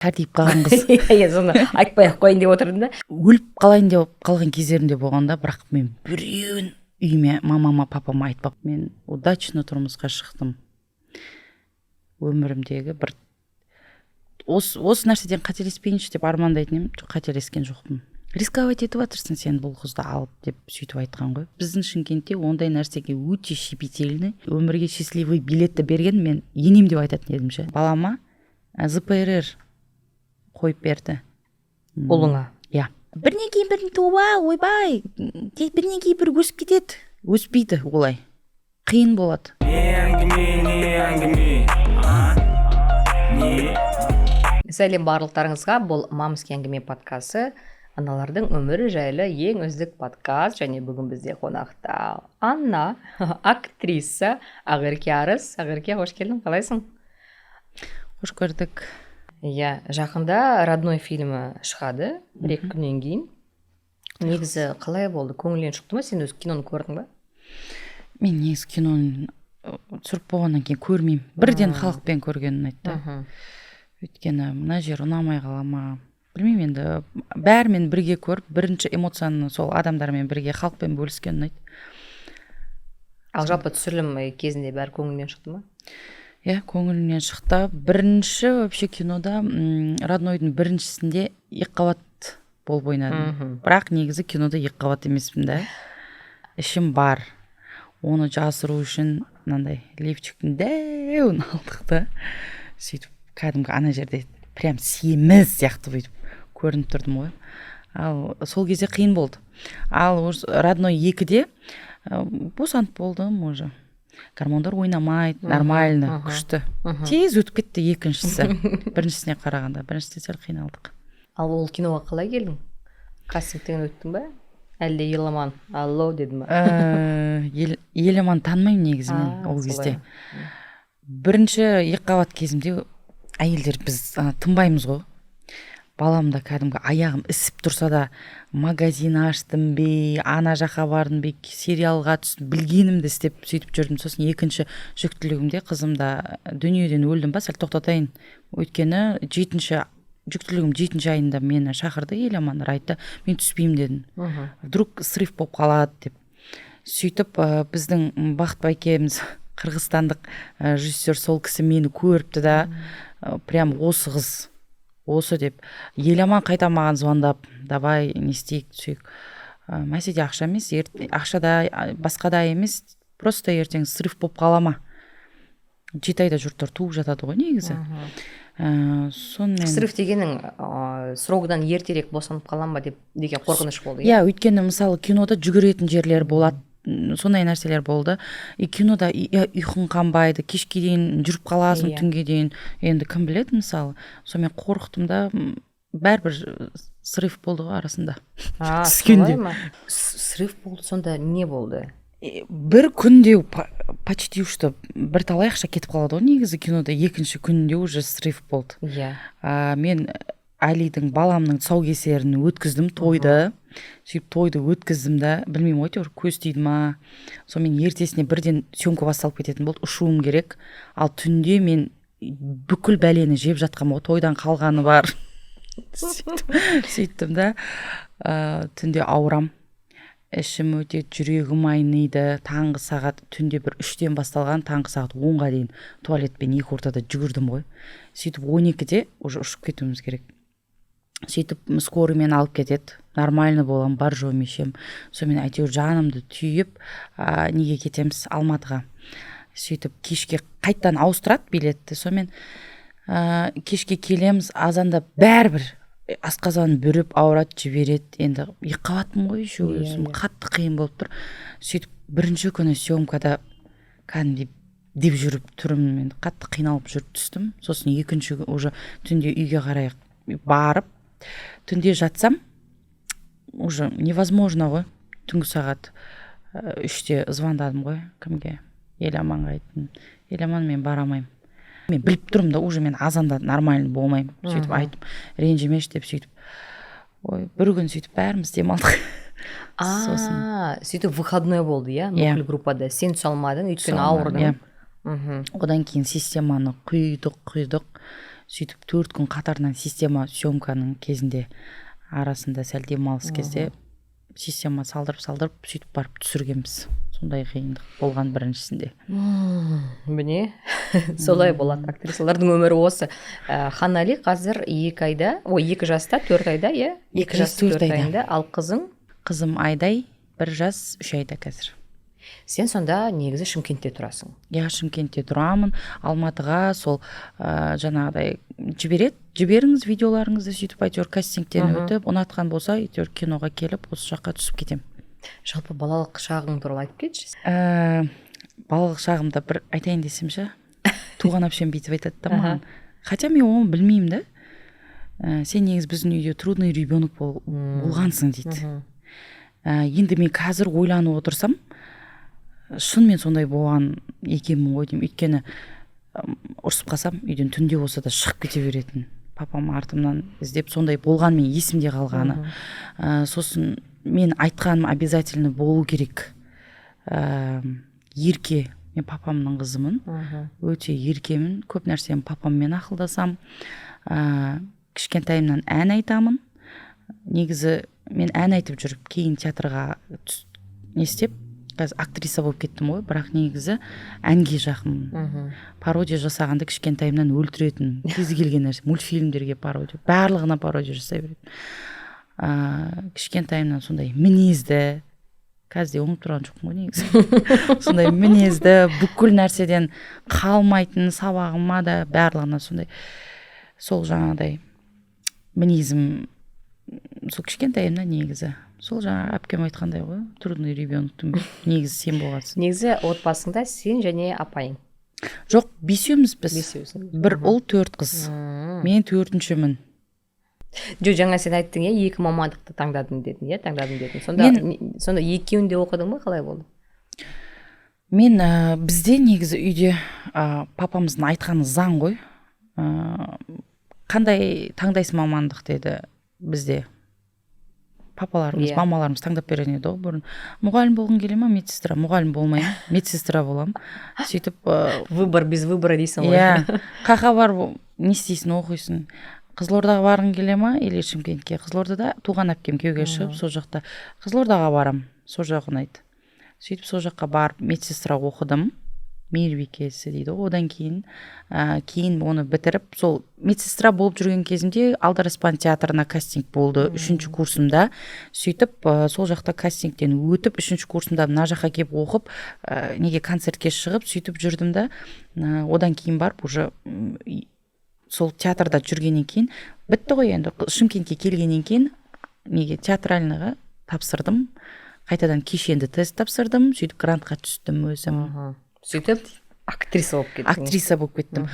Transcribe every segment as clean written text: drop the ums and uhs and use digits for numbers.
тәртиіп қалған қыз. Соны айтпай ақ қояйын деп отырдым да. Өліп қалайын деп қалған кездерімде болғанда, бірақ мен біреуін үйіме мамама папама айтпап, мен удачно тұрмысқа шықтым. Өмірімдегі бір осы нәрседен қателеспейінші деп армандайтын едім, қателескен жоқпын. Рисковать етіп жатырсың сен бұл қызды алып деп сөйтіп айтқан ғой. Біздің Шымкентте ондай нәрсеге өте щепетильный, өмірге счастливый билетті берген мен енем деп айтатын едім ше. Балама ЗПРР қойып берді. Ұлыңа. Иә. Бірінен кейін бірін туа, ойбай, бірінен кейін бір өсіп кетеді. Өспейді олай. Қиын болады. Сәлем барлықтарыңызға, бұл Мамский әңгіме подкасты. Аналардың өмірі жайлы ең үздік подкаст, және бүгін бізде қонақта Анна, актриса, Ақерке Арыс. Ақерке, қош келдің, қалайсың? Қош көрдік. Иә, жақында родной фильмі шығады, бір-екі күннен кейін. Негізі қалай болды? Көңілден шықты ма? Сен өз киноны көрдің ба? Мен негізі киноны түсіріп болғаннан кейін көрмеймін. Бірден халықпен көргенін айтты. Өйткені мына жер ұнамай қала ма? Білмеймін, енді бәрімен бірге көріп, бірінші эмоцияны сол адамдармен бірге халықпен бөліскен ұнайды. Ал жалпы түсірілім кезінде бәрі көңілінен шықты ма? Иә, көңілінен шықты. Бірінші вообще кинода роднойдың біріншісінде екіқабат болып ойнадым. Бірақ негізі кинода екіқабат емеспін да. Ішім бар. Оны жасыру үшін мынандай лифчиктің дәуін алдық та. Сөйтіп кәдімгі ана жерде прям семіз сияқты бүйтіп көрініп тұрдым ғой. Ал сол кезде қиын болды. Ал родной 2-де босанып болдым уже. Гормондар ойнамайды, нормально, күшті. Тез өтіп кетті екіншісі. Біріншісіне қарағанда. Біріншісінде сәл қиналдық. Ал ол киноға қалай келдің? Кастингтен өттің ба? Әлде Еламан, алло дедім ба? Еламан танымаймын негізі мен ол кезде. Бірінші екіқабат кезімде әйелдер біз тынбаймыз ғой. Баламда кәдімгі аяғым ісіп тұрса да магазин аштым бе, ана жаққа бардым бе, сериалға түстім, білгенімді істеп сөйтіп жүрдім. Сосын екінші жүктілігімде қызымда дүниеден өлдім ба, сәл тоқтатайын. Өйткені жүктілігім 7-ші айында мені шақырды Еламандар, айтты, мен түспеймін дедім. Вдруг срыв болып қалады деп. Сөйтіп біздің Бақыт Байкеміз, қырғызстандық режиссер, сол кісі мені көріпті да, прям осы қыз, осы деп. Еламан қайта маған звондап, давай не істейік, түсейік. Мәселе ақша емес, ақшада басқада емес, просто ертең срыв болып қала ма? 7 айда жұрттар туып жатады ғой негізі. Срыв дегенің срогдан ертерек босанып қалам ба деген қорқыныш болды. Иә, өйткені мысалы кинода жүгіретін жерлер болады. Сондай нәрселер болды. Кинода ұйқың қанбайды, кешке дейін жүріп қаласың, түнге дейін. Енді кім біледі мысалы. Сонымен қорықтым да, бәрібір срыв болды ғой арасында. Солай ма? Срыв болды, сонда не болды? Бір күнде почти что бір талай ақша кетіп қалады ғой негізі кинода. Екінші күнде уже срыв болды. Мен Алидің баламның тұсаукесерін өткіздім, тойды. Сөйтіп тойды өткіздім да, білмеймін ғой, көз тиді ма. Сонымен ертесіне бірден съемка басталып кететін болды, ұшуым керек. Ал түнде мен бүкіл бәлені жеп жатқам ғой, тойдан қалғаны бар. Сөйттім да, түнде ауырам. Ішім өте, жүрегім айниды. Таңғы сағат, түнде бір 3-тен басталған, таңғы сағат 10-ға дейін туалетпен 2 ортада жүгірдім ғой. Сөйтіп 12-де уже ұшып кетуіміз керек. Сөйтіп скорыймен алып кетеді. Нормально болам, бар жоғым ешем. Сонымен әйтеуір жанымды түйіп, неге кетеміз? Алматыға. Сөйтіп кешке қайттан ауыстырады билетті. Сонымен кешке келеміз, азанда бәрібір асқазан бүріп, ауырат жібереді. Енді екіқабатпын ғой, өзім қатты қиын болып тұр. Сөйтіп бірінші күні съемкада кәдімгідей деп жүріп тұрмын, мен қатты қиналып жүріп түстім. Сосын екінші уже түнде үйге қарай барып, түнде жатсам, уже невозможно ғой. Түнгі сағат 3-те звондадым ғой кімге? Еламанға айттым. Еламан, мен барамайым. Мен біліп тұрмын да, уже мен азанда нормально болмаймын. Сөйтіп айтып, ренжімеш деп сөйтіп. Ой, бір күн сөйтіп бәріміз демалдық. Сөйтіп выходной болды, иә? Бүкіл группада. Сен түсе алмадың, өйткені ауырдың. Одан кейін системаны құйдық. сөйтіп 4 күн қатарынан система съемканың кезінде арасында сәл демалыс кезде система салдырып сөйтіп барып түсіргенбіз. Сондай қиындық болған біріншісінде. Міне солай болады, актрисалардың өмірі осы. Ханали қазір 2 жаста 4 айда, иә? 2 жас 4 айда. Ал Қызым Айдай 1 жас 3 айда қазір. Сен сонда негізі Шымкентте тұрасың. Я Шымкентте тұрамын. Алматыға сол жаңағыдай жіберіңіз видеоларыңызды, сөйтіп әйтеуір кастингтен өтіп, ұнатқан болса әйтеуір киноға келіп осы жаққа түсіп кетем. Жалпы балалық шағың туралы айтып кетші. Балалық шағымда бір айтайын десемші, туған әпшем бүйтіп айтады да маған. Хотя мен оны білмеймін да. Сен негізі біздің үйде трудный ребенок болғансың дейді. Енді мен қазір ойланып отырсам, шынымен сондай болған екенмін ғой деймін. Өйткені ұрсып қалсам, үйден түнде болса да шығып кете беретін. Папам артымнан іздеп сондай болған, мен есімде қалғаны. Сосын мен айтқаным обязательно болу керек. Ерке, мен папамның қызымын. Өте еркемін. Көп нәрсем папаммен ақылдасам. Кішкентайымнан ән айтамын. Негізі мен ән айтып жүріп, кейін театрға не істеп, қазір актриса болып кеттім ғой, бірақ негізі әнге жақын. Пародия жасағанды кішкентайымнан өлтіретін. Кез келген нәрсе, мультфильмдерге пародия, барлығына пародия жасай беретін. Кішкентайымнан сондай мінезді, қазір оңып тұрған жоқпын ғой негізі. Сондай мінезді, бүкіл нәрседен қалмайтын, сабағыма да барлығына сондай. Сол жаңағыдай мінезім сол кішкентайымнан негізі. Сол жаңа әпкем айтқандай ғой, трудный ребенктің негізі сен болғансың. Негізі отбасыңда сен және апайың? Жоқ, 5-еуміз біз. 5-еусің. 1 ұл 4 қыз. Мен 4-шімін. Жаңа сен айттың, 2 мамандықты таңдадым дедің, таңдадым дедің. Сонда екеуінде оқыдың ба, қалай болды? Мен бізде негізі үйде папамыздың айтқаны заң ғой. Қандай таңдайсың мамандық деді бізде. Папаларымыз, мамаларымыз таңдап берген еді ғой бұрын. Мұғалім болғың келе ма, медсестра? Мұғалім болмаймын, медсестра боламын. Сөйтіп выбор без выбора дейсің ғой. Қақа бар, не істейсің, оқисың. Қызылордаға барғың келе ма, или Шымкентке? Қызылордада туған әпкем күйеуге шығып, сол жақта Қызылордаға барам, сол жағын айт. Сөйтіп сол жаққа барып медсестра оқыдым. Мейірбикесі дейді. Одан кейін оны бітіріп, сол медсестра болып жүрген кезімде Алдараспан театрына кастинг болды 3-ші курсымда. Сөйтіп, сол жақта кастингтен өтіп, 3-ші курсымда мына жаққа келіп оқып, неге концертке шығып, сөйтіп жүрдім да, одан кейін барып, уже сол театрда жүргеннен кейін, бітті ғой енді, Шымкентке келгеннен кейін, неге театральныға тапсырдым, қайтадан кешенді тест тапсырдым, сөйтіп грантқа түстім өзім. Сөйтіп актриса болып кеттің. Актриса болып кеттім.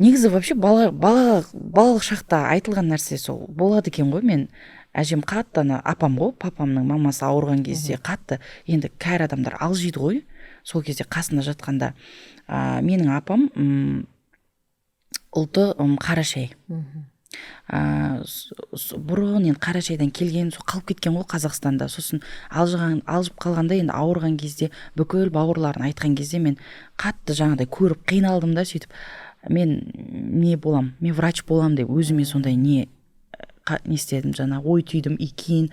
Негізі вообще балалық шақта айтылған нәрсе сол болады екен ғой. Мен әжем қатты, апам ғой, папамның мамасы ауырған кезде қатты, енді кәрі адамдар алжиды ғой. Сол кезде қасында жатқанда менің апам ұлты Қарашай. Бұрын енді Қарашайдан келген, сол қалып кеткен ғой Қазақстанда. Сосын алжып қалғанда, енді ауырған кезде, бүкіл бауырларын айтқан кезде мен қатты жаңағыдай көріп қиналдым да, сөйтіп мен не болам, мен врач болам деп өзіме сондай не істедім, жаңа ой түйдім, кейін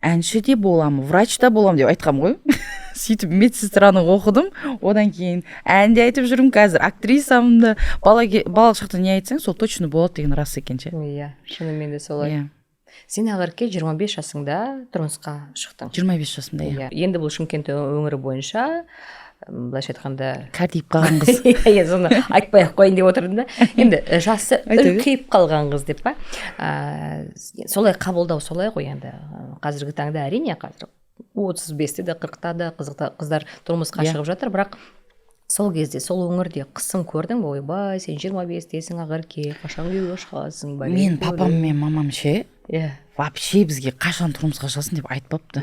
әнші де болам, врач та болам деп айтқам ғой. Сөйтіп медсестраны оқыдым, одан кейін ән де айтып жүрмін, қазір актрисамын да. Балалық шақта не айтсаң, сол точно болады деген рас екен ше. Иә, шынымен де солай. Сен ақыры 25 жасыңда тұрмысқа шықтың. 25 жасымда, иә. Енді бұл Шымкент өңірі бойынша, былайша айтқанда кәртейіп қалған қыз. Иә, соны айтпай ақ қойын деп отырдым да. Енді жасы үлкейіп қалған қыз деп па? Солай қабылдау солай ғой енді. Қазіргі таңда әрине қазір 35-те де 40-та да қыздар тұрмысқа шығып жатыр, бірақ сол кезде, сол өңірде қысым көрдің бе? Ойбай, сен 25-тесің ақырке, қашан күйеуге шығасың? Мен папам мен мамам ше, вообще бізге қашан тұрмысқа шығасың деп айтпапты.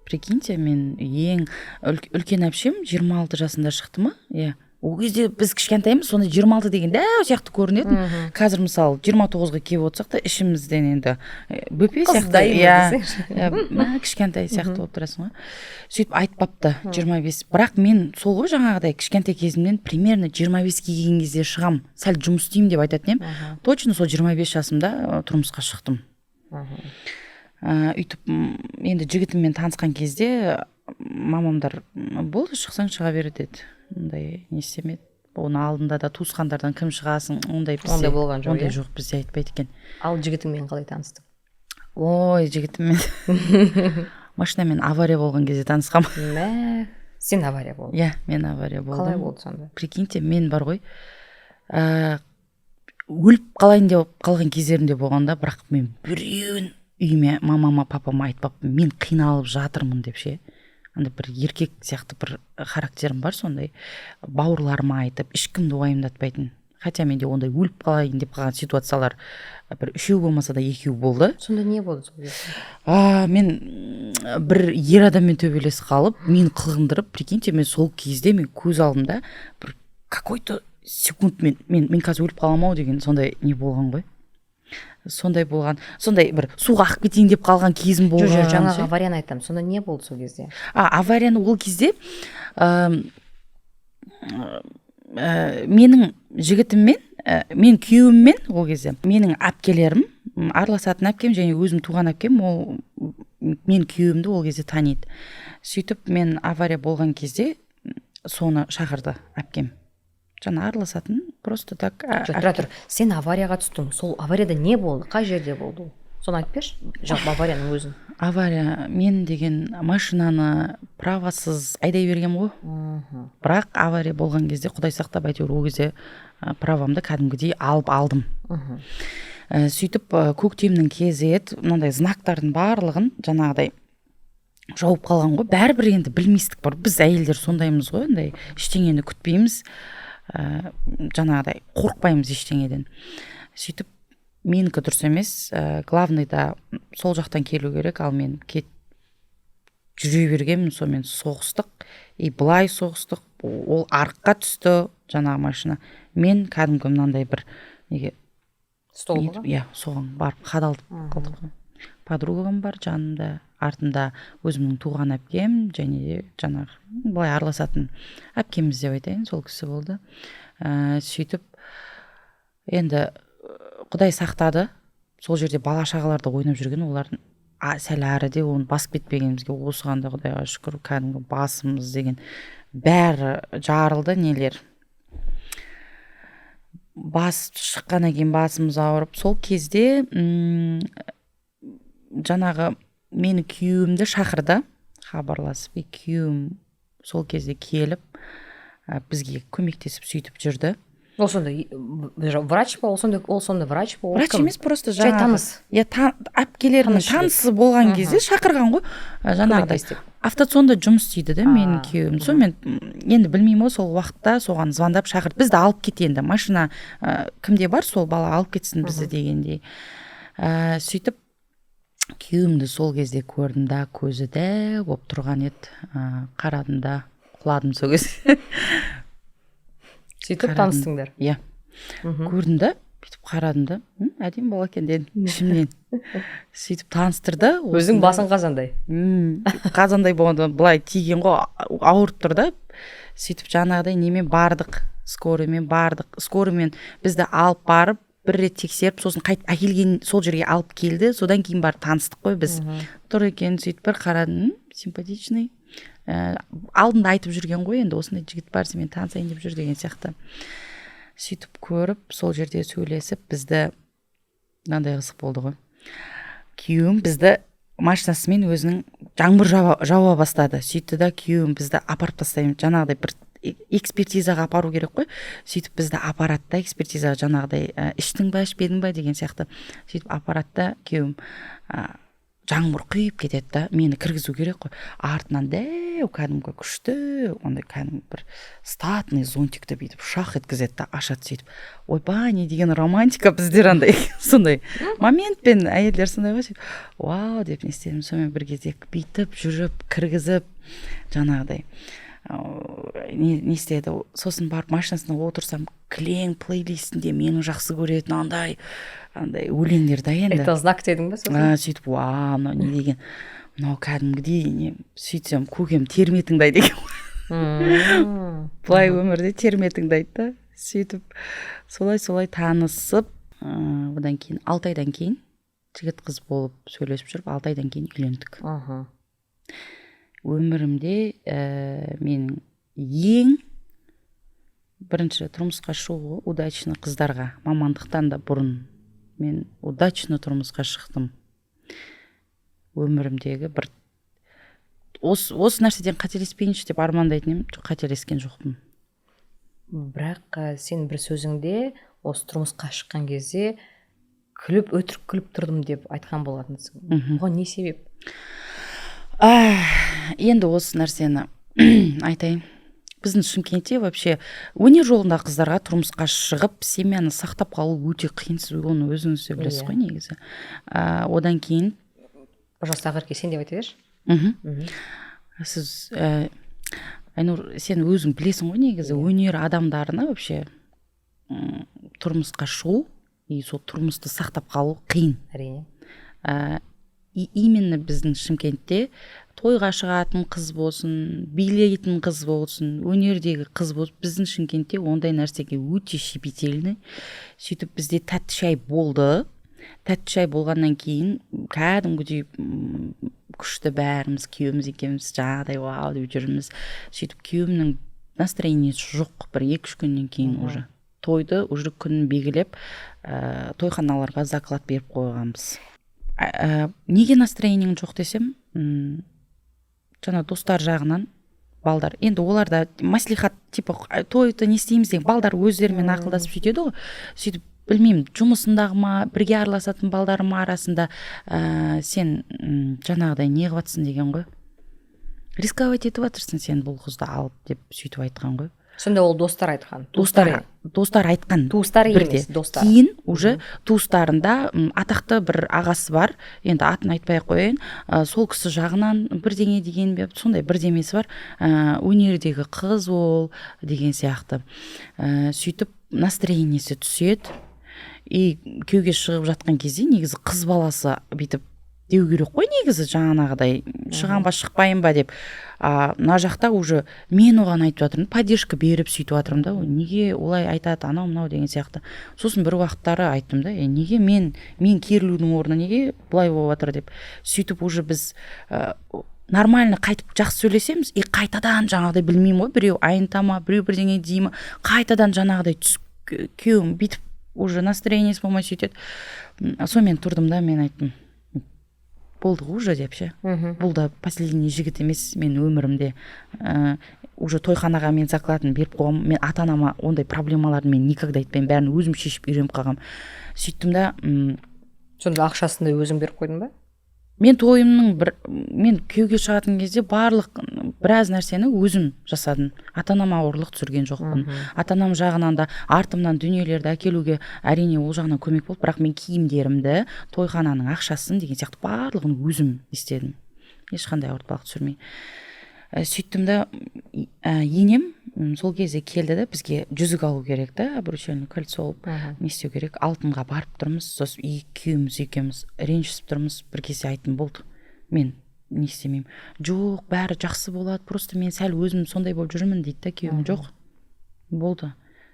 Прикиньте, мен ең үлкен әпшем 26 жасында шықты ма? ол кезде біз кішкентаймыз, сонда 26 деген дәу сияқты көрінеді. Қазір мысалы 29-ға келіп отырсақ та ішімізден енді бөпе сияқты, кішкентай сияқты болып тұрасың ғой. Сөйтіп айтпапты 25. Бірақ мен сол ғой жаңағыдай кішкентай кезімнен примерно 25-ге келген кезде шығам, сәл жұмыс істеймін деп айтатын едім. Точно сол 25 жасымда тұрмысқа шықтым. Үйтіп енді жігітіммен танысқан кезде мамамдар болды шықсаң шыға бер деді. Ондай не істемеді. Оны алдында да туысқандардан кім шығасың, ондай болған жоқ. Ондай жоқ, бізде айтпайды екен. Ал жігітіңмен қалай таныстың? Ой, жігітіммен машинамен авария болған кезде танысқам. Сен авария болдың? Иә, мен авария болдым. Қалай болды сонда? Прикиньте, мен бар ғой, өліп қалайын деп қалған кездерімде болғанда, бірақ мен біреуін үйіме мамама папама айтпаппын, мен қиналып жатырмын деп ше. Анда бір еркек сияқты бір характерім бар, сондай бауырларыма айтып, ешкімді уайымдатпайтын. Хотя менде ондай өліп қалайын деп қалған ситуациялар бір 3 болмаса да 2 болды. Сонда не болды сол кезде? Мен бір ер адаммен төбелесіп қалып, мен қылғындырып, прикиньте, мен сол кезде мен көз алдымда бір какой-то секунд мен қазір өліп қаламау деген сондай не болған ғой. Сондай болған, сондай бір суға ағып кетейін деп қалған кезім болған. Жаңағы аварияны айтам. Сонда не болды сол кезде? Аварияны ол кезде менің жігітіммен, мен күйеуіммен ол кезде менің әпкелерім, араласатын әпкем және өзім туған әпкем, ол мен күйеуімді ол кезде таниды. Сөйтіп мен авария болған кезде соны шақырды әпкем. Жаңа араласатын, просто так. Тұр, сен аварияға түстің. Сол аварияда не болды? Қай жерде болды? Соны айтып берші. Жоқ, аварияның өзін. Авария, мен деген машинаны правасыз айдай бергем ғой. Бірақ авария болған кезде, құдай сақтап, әйтеуір ол кезде правамды кәдімгідей алып алдым. Сөйтіп көктемнің кезі еді, мынандай знактардың барлығын жаңағыдай жауып қалған ғой. Бәрібір енді білместік бар. Біз әйелдер сондаймыз ғой, ондай ештеңені күтпейміз. Жаңағыдай қорықпаймыз ештеңеден. Сөйтіп менікі дұрыс емес, главный да сол жақтан келу керек, ал мен жүре бергенмін, сонымен соғыстық, былай соғыстық, ол арыққа түсті жаңағы машина. Мен кәдімгі мынандай бір неге столға? Иә, соған барып қадалдып қалдық. Подругам бар жанымда, артында өзімнің туған әпкем және жаңағы былай араласатын әпкеміз деп айтайын, сол кісі болды. Сөйтіп енді Құдай сақтады, сол жерде бала шағаларды ойнап жүрген, олардың сәл әріде оны басып кетпегенімізге осыған да Құдайға шүкір, кәдімгі басымыз деген бәрі жарылды, нелер бас шыққаннан кейін басымыз ауырып, сол кезде жаңағы мені күйеуімді шақырды, хабарласып, күйеуім сол кезде келіп бізге көмектесіп сөйтіп жүрді. Ол сонда врач па? Ол сонда врач па? Врач емес, просто жай таныс. Әпкелерінің танысы болған кезде шақырған ғой. Жаңағыдай автоцонда жұмыс істейді де менің күйеуім. Сонымен енді білмеймін ғой, сол уақытта соған звондап шақырды. Бізді алып кетенді. Машина кімде бар, сол бала алып кетсін бізді дегендей. Сөйтіп күйеуімді сол кезде көрдім да, көзі дәу болып тұрған еді. Қарадым да, құладым сол кезде. Сөйтіп таныстыңдар? Иә. Көрдім да, бүйтіп қарадым да, әдемі бала екен дедім ішімнен. Сөйтіп таныстырды. Өзің басың қазандай? Қазандай болғанда былай тиген ғой, ауырып тұр да. Сөйтіп жаңағыдай немен бардық, скорыймен бардық. Скорыймен бізді алып барып, бір рет тексеріп, сосын қайтып әкелген сол жерге алып келді. Содан кейін барып таныстық қой біз. Тұр екен, сөйтіп бір қарадым, симпатичный. Алдында айтып жүрген ғой, енді осындай жігіт бар, сенімен танысайын деп жүр деген сияқты. Сөйтіп көріп, сол жерде сөйлесіп, бізді мынандай қызық болды ғой. Күйеуім бізді машинасымен өзінің жаңбыр жауа бастады. Сөйтті да күйеуім бізді апарып тастаймын. Жаңағыдай бір экспертизаға апару керек қой. Сөйтіп бізді аппаратта экспертизаға жаңағыдай іштің ба, ішпедің ба деген сияқты. Сөйтіп аппаратта күйеуім жаңбыр құйып кетеді да, мені кіргізу керек қой. Артынан дәу кәдімгі күшті, ондай кәдімгі бір статный зонтикті бүйтіп шақ еткізеді да, ашады сөйтіп. Ойбай, не деген романтика біздер андай сондай моментпен әйелдер сондай ғой. Вау деп не істедім, сонымен бір кезде бүйтіп жүріп, кіргізіп жаңағыдай. не істеді, сосын барып машинасына отырсам, кілең плейлистінде менің жақсы көретін андай өлеңдер да енді. Это знак дедің ба сосын? Сөйтіп, мынау не деген, мынау кәдімгідей не, сөйтсем көкем терме тыңдайды екен. Былай өмірде терме тыңдайды да. Сөйтіп солай танысып, одан кейін 6 айдан кейін жігіт қыз болып сөйлесіп жүріп 6 айдан кейін үйлендік. Өмірімде менің ең бірінші тұрмысқа шығу удачный қыздарға, мамандықтан да бұрын мен удачный тұрмысқа шықтым. Өмірімдегі бір осы нәрседен қателеспейінші деп армандайтын едім, қателескен жоқпын. Бірақ сен бір сөзіңде осы тұрмысқа шыққан кезде өтірік күліп тұрдым деп айтқан болатынсың. Оған не себеп? Енді осы нәрсені айтайын. Біздің Шымкентте вообще өнер жолында қыздарға тұрмысқа шығып, семьяны сақтап қалу өте қиын. Сіз оны өзіңіз де білесіз ғой негізі. Одан кейін Жастағы сен деп айта берші. Сіз Айнұр, сен өзің білесің ғой негізі, өнер адамдарына вообще тұрмысқа шығу и сол тұрмысты сақтап қалу қиын. Әрине. Именно біздің Шымкентте тойға шығатын қыз болсын, билейтін қыз болсын, өнердегі қыз болсын, біздің Шымкентте ондай нәрсеге өте щепетильный. Сөйтіп бізде тәтті шай болды. Тәтті шай болғаннан кейін кәдімгідей күшті бәріміз, күйеуіміз екеуміз жағдай вау деп жүрміз. Сөйтіп күйеуімнің настроениесі жоқ, бір 2-3 күннен кейін уже тойды уже күнін белгілеп, тойханаларға заклад беріп қойғанбыз. Неге настроениең жоқ десем, жаңа достар жағынан балдар, енді оларда маслихат типа тойды не істейміз деген балдар өздерімен ақылдасып сөйтеді ғой. Сөйтіп білмеймін, жұмысындағы ма, бірге араласатын балдарым арасында сен жаңағыдай не қылатсың деген ғой. Рисковать етіп жатырсың сен бұл қызды алып деп сөйтіп айтқан ғой. Сонда ол достар айтқан. Достар айтқан. Туыстары емес, достар. Кейін уже туыстарында атақты бір ағасы бар. Енді атын айтпай қояйын. Сол кісі жағынан бірдеңе деген бе, сондай бірдемесі бар. Өнердегі қыз ол деген сияқты. Сөйтіп настроениесі түседі. И күйеуге шығып жатқан кезде негізі қыз баласы бүйтіп деу керек қой негізі, жаңағыдай шығам ба шықпайын ба деп. Мына жақта уже мен оған айтып жатырмын, поддержка беріп сөйтіп жатырмын да, неге олай айтады, анау мынау деген сияқты. Сосын бір уақыттары айттым да, неге мен керілудің орнына неге бұлай болып жатыр деп. Сөйтіп уже біз нормально қайтып жақсы сөйлесеміз, қайтадан жаңағыдай білмеймін ғой, біреу айнтама, біреу бірдеңе деймі, қайтадан жаңағыдай күйеуім бүйтіп уже настроениесі болмай сөйтеді. Сонымен тұрдым да, мен айттым, болды уже деп ше. Бұл да последний жігіт емес мен өмірімде. Уже тойханаға мен закладын беріп қойғам. Мен ата-анама ондай проблемаларды мен никогда айтпаймын. Бәрін өзім шешіп үйреніп қалғам. Сөйттім да, сонда ақшасын да өзің беріп қойдың ба? Мен мен күйеуге шығатын кезде барлық біраз нәрсені өзім жасадым. Ата-анама ауырлық түсірген жоқпын. Ата-анам жағынан да артымнан дүниелерді әкелуге әрине ол жағынан көмек болды, бірақ мен киімдерімді, тойхананың ақшасын деген сияқты барлығын өзім істедім. Ешқандай ауыртпалық түсірмей. Сөйттім да, енем сол кезде келді да, бізге жүзік алу керек та, обручальное кольцо алып, не істеу керек, алтынға барып тұрмыз, сосын күйеуіміз екеуміз ренжісіп тұрмыз, бір кезде айттым, болды, мен не істемеймін. Жоқ, бәрі жақсы болады, просто мен сәл өзім сондай болып жүрмін дейді да, күйеуім. Жоқ, болды,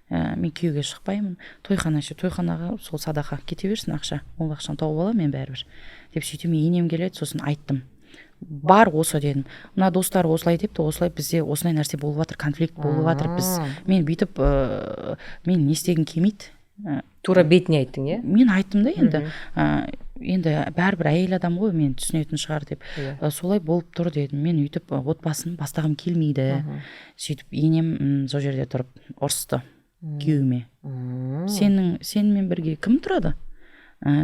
мен күйеуге шықпаймын, тойханаға сол садақа кете берсін ақша, ол ақшаны тауып аламын мен бәрібір деп сөйтіп енем келеді, сосын айттым. Бар осы дедім. Мына достар осылай депті, осылай бізде осындай нәрсе болып жатыр, конфликт болып жатыр. Мен бүйтіп, мен не істегім келмейді. Тура бетіне айттың, е? Мен айттым да енді бәрібір әйел адам ғой, мен түсінетін шығар деп. Солай болып тұр дедім. Мен үйтіп отбасын бастағым келмейді. Сөйтіп енем сол жерде тұрып ұрысты күйеуіме. Сенімен бірге кім тұрады?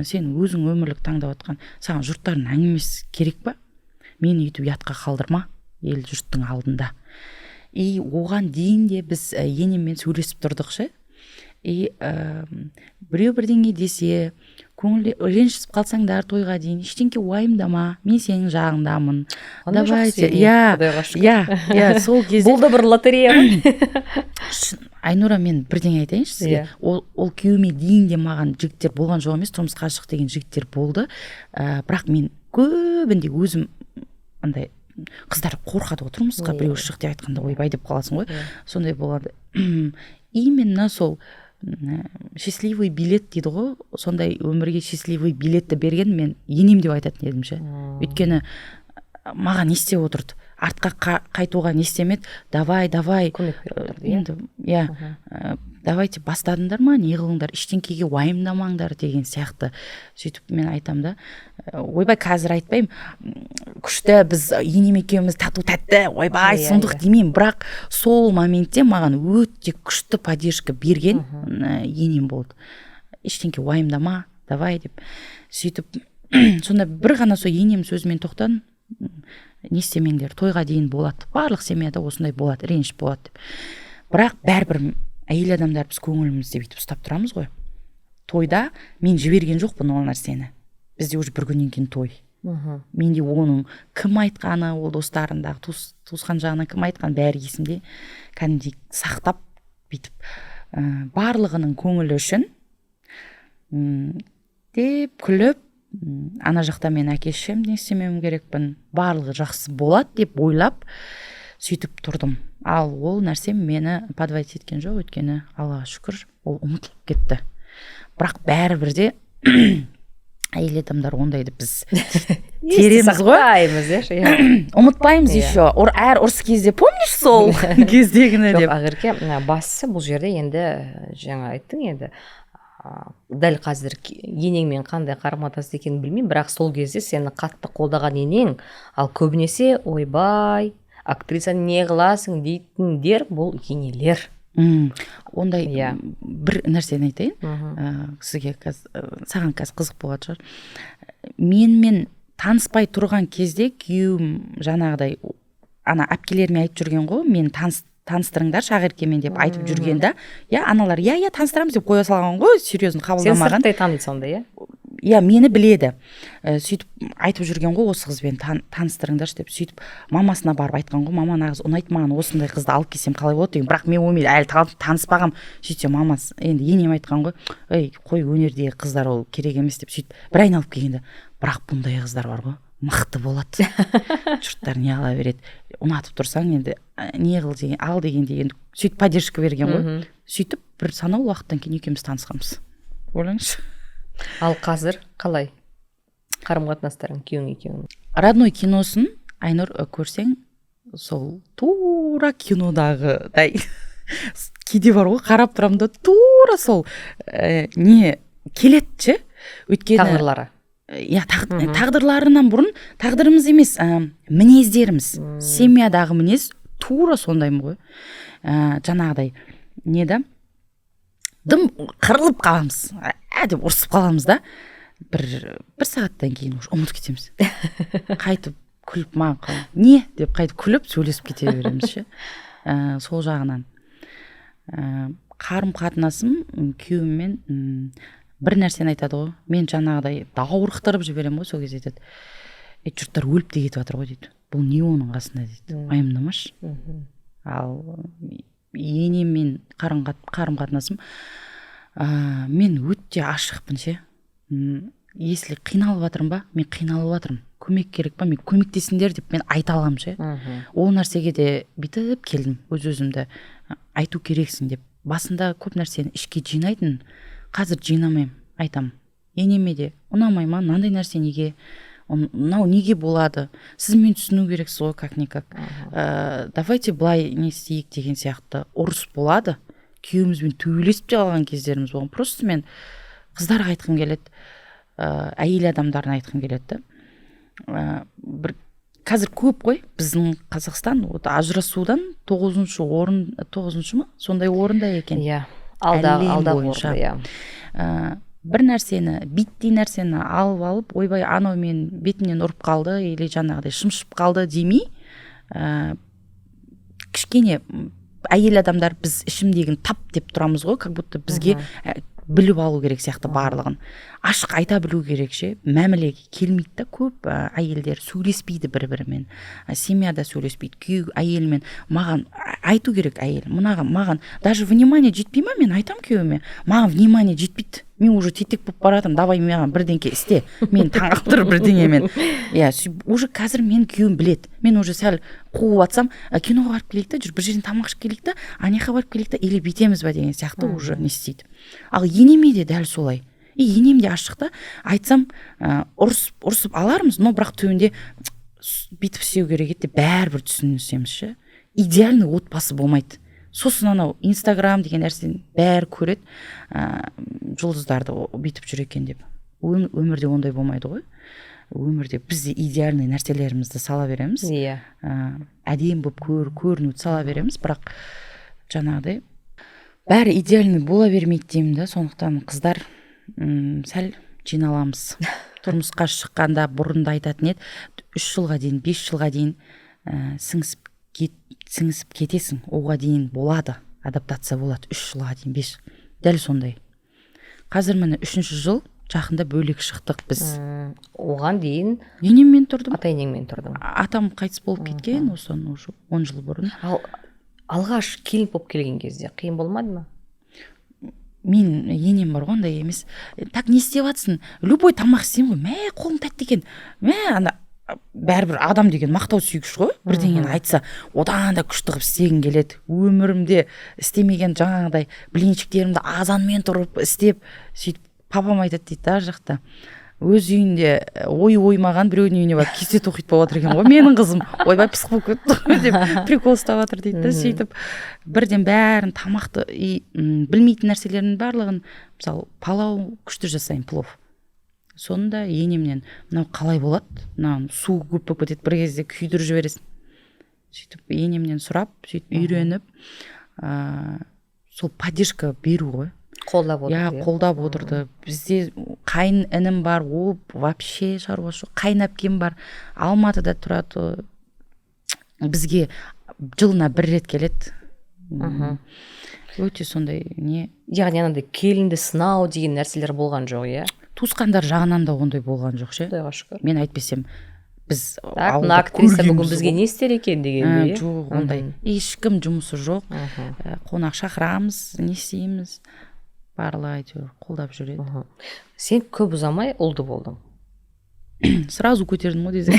Сен өзің өмірлік таңдап отқан, саған жұрттардың әңгімесі керек па? Мені үйтіп ұятқа қалдырма ел жұрттың алдында. И оған дейін де біз енеммен сөйлесіп тұрдық ше. И біреу бірдеңе десе, көңіл ренжісіп қалсаңдар тойға дейін ештеңке уайымдама, мен сенің жағыңдамын. Давайте, иә, сол кезде бұл да бір лотерея ма? Айнура, мен бірдеңе айтайыншы сізге. Ол күйеуіме дейін де маған жігіттер болған жоқ емес, тұрмысқа шық деген жігіттер болды. Бірақ мен көбінде өзім андай қыздар қорқады ғой тұрмысқа біреу шық деп айтқанда ойбай деп қаласың ғой. Сондай болады. Именно сол счастливый билет дейді ғой, сондай өмірге счастливый билетті берген мен енем деп айтатын едім ше. Өйткені маған не істеп отырды, артқа қайтуға не істемеді, давай көмек беріп отырды. Иә, давайте бастадыңдар ма, не қылыңдар, ештеңкеге уайымдамаңдар деген сияқты. Сөйтіп мен айтам да, ойбай қазір айтпаймын, күшті, біз енем екеуміз тату тәтті, ойбай сұмдық демеймін, бірақ сол моментте маған өте күшті поддержка берген енем болды. Ештеңке уайымдама, давай деп. Сөйтіп сонда бір ғана сол енем сөзімен тоқтадым, не істемеңдер, тойға дейін болады, барлық семьяда осындай болады, реніш болады деп. Бірақ бәрібір әйел адамдар біз көңілімізде бүйтіп ұстап тұрамыз ғой. Тойда мен жіберген жоқпын ол нәрсені. Бізде уже бір күннен кейін той. Менде оның кім айтқаны, ол достарындағы туысқан жағынан кім айтқаны бәрі есімде. Кәдімгідей сақтап бүйтіп барлығының көңілі үшін деп күліп, ана жақта мен әке-шешем не істемеуім керекпін, барлығы жақсы болады деп ойлап сөйтіп тұрдым. Ал ол нәрсе мені подводить еткен жоқ, өйткені Аллаға шүкір ол ұмытылып кетті. Бірақ бәрібір де әйел адамдар ондайды біз тереміз ғой, ұмытпаймыз еще. Әр ұрыс кезде помнишь сол кездегіні деп. Ақерке, бастысы бұл жерде енді жаңа айттың енді дәл қазір енеңмен қандай қарым-қатынас екенін білмеймін, бірақ сол кезде сені қатты қолдаған енең, ал көбінесе ойбай, актриса не қыласың дейтіндер бұл енелер. Ондай бір нәрсені айтайын, сізге саған қазір қызық болатын шығар. Менімен таныспай тұрған кезде күйеуім жаңағыдай ана әпкелеріме айтып жүрген ғой, мен таныстырыңдар Ақеркемен деп айтып жүргенде, аналар таныстырамыз деп қоя салған ғой, серьезно қабылдамаған. Сен сырттай таниды сонда, мені біледі. Сөйтіп айтып жүрген ғой, осы қызбен таныстырыңдаршы деп. Сөйтіп мамасына барып айтқан ғой, мама нағыз ұнайды маған, осындай қызды алып келсем қалай болады деген. Бірақ мен оймен әлі таныспағам. Сөйтсе мамасы енді енем айтқан ғой, қой өнердегі қыздар ол керек емес деп. Сөйтіп бір айналып келгенде, бірақ бұндай қыздар бар ғой, мықты болады. Жұрттар не ала береді. Ұнатып тұрсаң енді не қыл деген, ал деген сөйтіп поддержка берген ғой. Сөйтіп бір санаулы уақыттан кейін екеуміз танысқанбыз. Ойлаңызшы. Ал қазір қалай қарым-қатынастарың күйеуің екеуің? Родной киносын Айнұр көрсең, сол тура кинодағыдай кейде бар ғой, қарап тұрамын да тура сол не келеді, өйткені тағдырлары. Тағдырларынан бұрын тағдырымыз емес, мінездеріміз, семьядағы мінез тура сондаймын ғой. Жаңағыдай не да, дым қырылып қаламыз, деп ұрсып қаламыз да, бір сағаттан кейін ұмытып кетеміз. Қайтып күліп маған қалай, не деп қайтып күліп сөйлесіп кете береміз ше. Сол жағынан қарым-қатынасым күйеуіммен бір нәрсені айтады ғой, мен жаңағыдай даурықтырып жіберемін ғой, сол кезде айтады, жұрттар өліп те кетіп жатыр ғой дейді, бұл не оның қасында дейді, уайымдамашы. Ал енеммен қарым-қатынасым, мен өте ашықпын ше. Если қиналып жатырмын ба, мен қиналып жатырмын, көмек керек па, мен көмектесіңдер деп мен айта аламын ше. Ол нәрсеге де бүйтіп келдім, өз-өзімді айту керексің деп. Басында көп нәрсені ішке жинайтын, қазір жинамаймын, айтам. Енеме де ұнамай ма, мынандай нәрсе неге, мынау неге болады, сіз мен түсіну керексіз ғой, как-никак. Давайте былай не істейік деген сияқты ұрыс болады. Күйеуімізбен төбелесіп те қалған кездеріміз болған. Просто мен қыздарға айтқым келеді, әйел адамдарына айтқым келеді. Бір қазір көп қой, біздің Қазақстан ажырасудан 9-шы ма? Сондай орында екен. Алдағы орында. Бір нәрсені, биттей нәрсені алып, ойбай анау мен бетімнен ұрып қалды, или жаңағыдай шымшып қалды демей, кішкене әйел адамдар біз ішімдегін тап деп тұрамыз ғой, как будто бізге біліп алу керек сияқты барлығын. Ашық айта білу керек ше. Мәмілеге келмейді да көп әйелдер сөйлеспейді бір-бірімен. Семьяда сөйлеспейді. Күйеу әйелмен маған айту керек әйел. Маған даже внимание жетпей ма, мен айтам күйеуіме. Маған внимание жетпейді. Мен уже тетек болып баратырмын. Давай маған бірдеңке істе. Мен таңғалып тұр бірдеңемен. Иә, уже қазір мен күйеуім біледі. Мен уже сәл қуып атсам, киноға барып келейік та, жүр бір жерден тамақ ішіп келейік та, анаяққа барып келейік та, или бүйтеміз ба деген сияқты уже не істейді. Ал енеме де дәл солай. Енем де ашық та, айтсам ұрсып алармыз, но бірақ төбінде бүйтіп істеу керек еді, бәрібір түсінсеміз ше. Идеальный отбасы болмайды. Сосын анау Инстаграм деген нәрсені бәрі көреді, жұлдыздарды бүйтіп жүр екен деп. Өмірде ондай болмайды ғой. Өмірде біз де идеальный нәрселерімізді сала береміз. Иә. Әдем болып көрінуді сала береміз, бірақ жаңағыдай бәрі идеальный бола бермейді деймін да. Сондықтан қыздар сәл жиналамыз. Тұрмысқа шыққанда бұрында айтатын еді, 3 жылға дейін, 5 жылға дейін сіңісіп кетесің, оға дейін болады, адаптация болады, 3 жылға дейін, 5. Дәл сондай. Қазір міне 3-ші жыл, жақында бөлек шықтық біз. Оған дейін енеммен тұрдым. ата-енеңмен тұрдың. Атам қайтыс болып кеткен, осыдан уже 10 жыл бұрын. Ал алғаш келін болып келген кезде қиын болмады ма? Мен енем бар ғой, ондай емес. Так не істеп жатсың? Любой тамақ істеймін ғой. Мә, қолың тәтті екен. Мә, ана бәрібір адам деген мақтау сүйгіш ғой. Бірдеңені айтса, одан да күшті қылып істегім келеді. Өмірімде істемеген жаңағыдай блинчиктерімді азанмен тұрып істеп, сөйтіп папам айтады дейді, ар жақта. Өз үйінде оймаған біреудің үйіне барып кесте тоқиды болып отыр екен ғой. Менің қызым ойбай пысық болып кетті деп прикол ұстап жатыр дейді да. Сөйтіп бірден бәрін тамақты білмейтін нәрселердің барлығын, мысалы палау күшті жасаймын, плов. Сонда енемнен мынау қалай болады? Мынау су көп болып кетеді, бір кезде күйдіріп жібересің. Сөйтіп енемнен сұрап, сөйтіп үйреніп, сол поддержка беру ғой. Қолдап отырды. Иә, қолдап отырды. Бізде қайын інім бар, ол вообще шаруасы жоқ. Қайын әпкем бар, Алматыда тұрады. Бізге жылына 1 рет келеді. Өте сондай не. Яғни анандай келінді сынау деген нәрселер болған жоқ, иә? Туысқандар жағынан да ондай болған жоқ ше. Құдайға шүкір. Мен айтпесем, біз мына актриса бүгін бізге не істер екен дегендей. Жоқ, ондай. Ешкім жұмысы жоқ. Қонақ шақырамыз, не істейміз? Барлығы әйтеуір қолдап жүреді. Сен көп ұзамай ұлды болдың. Сразу көтердім ғой десең.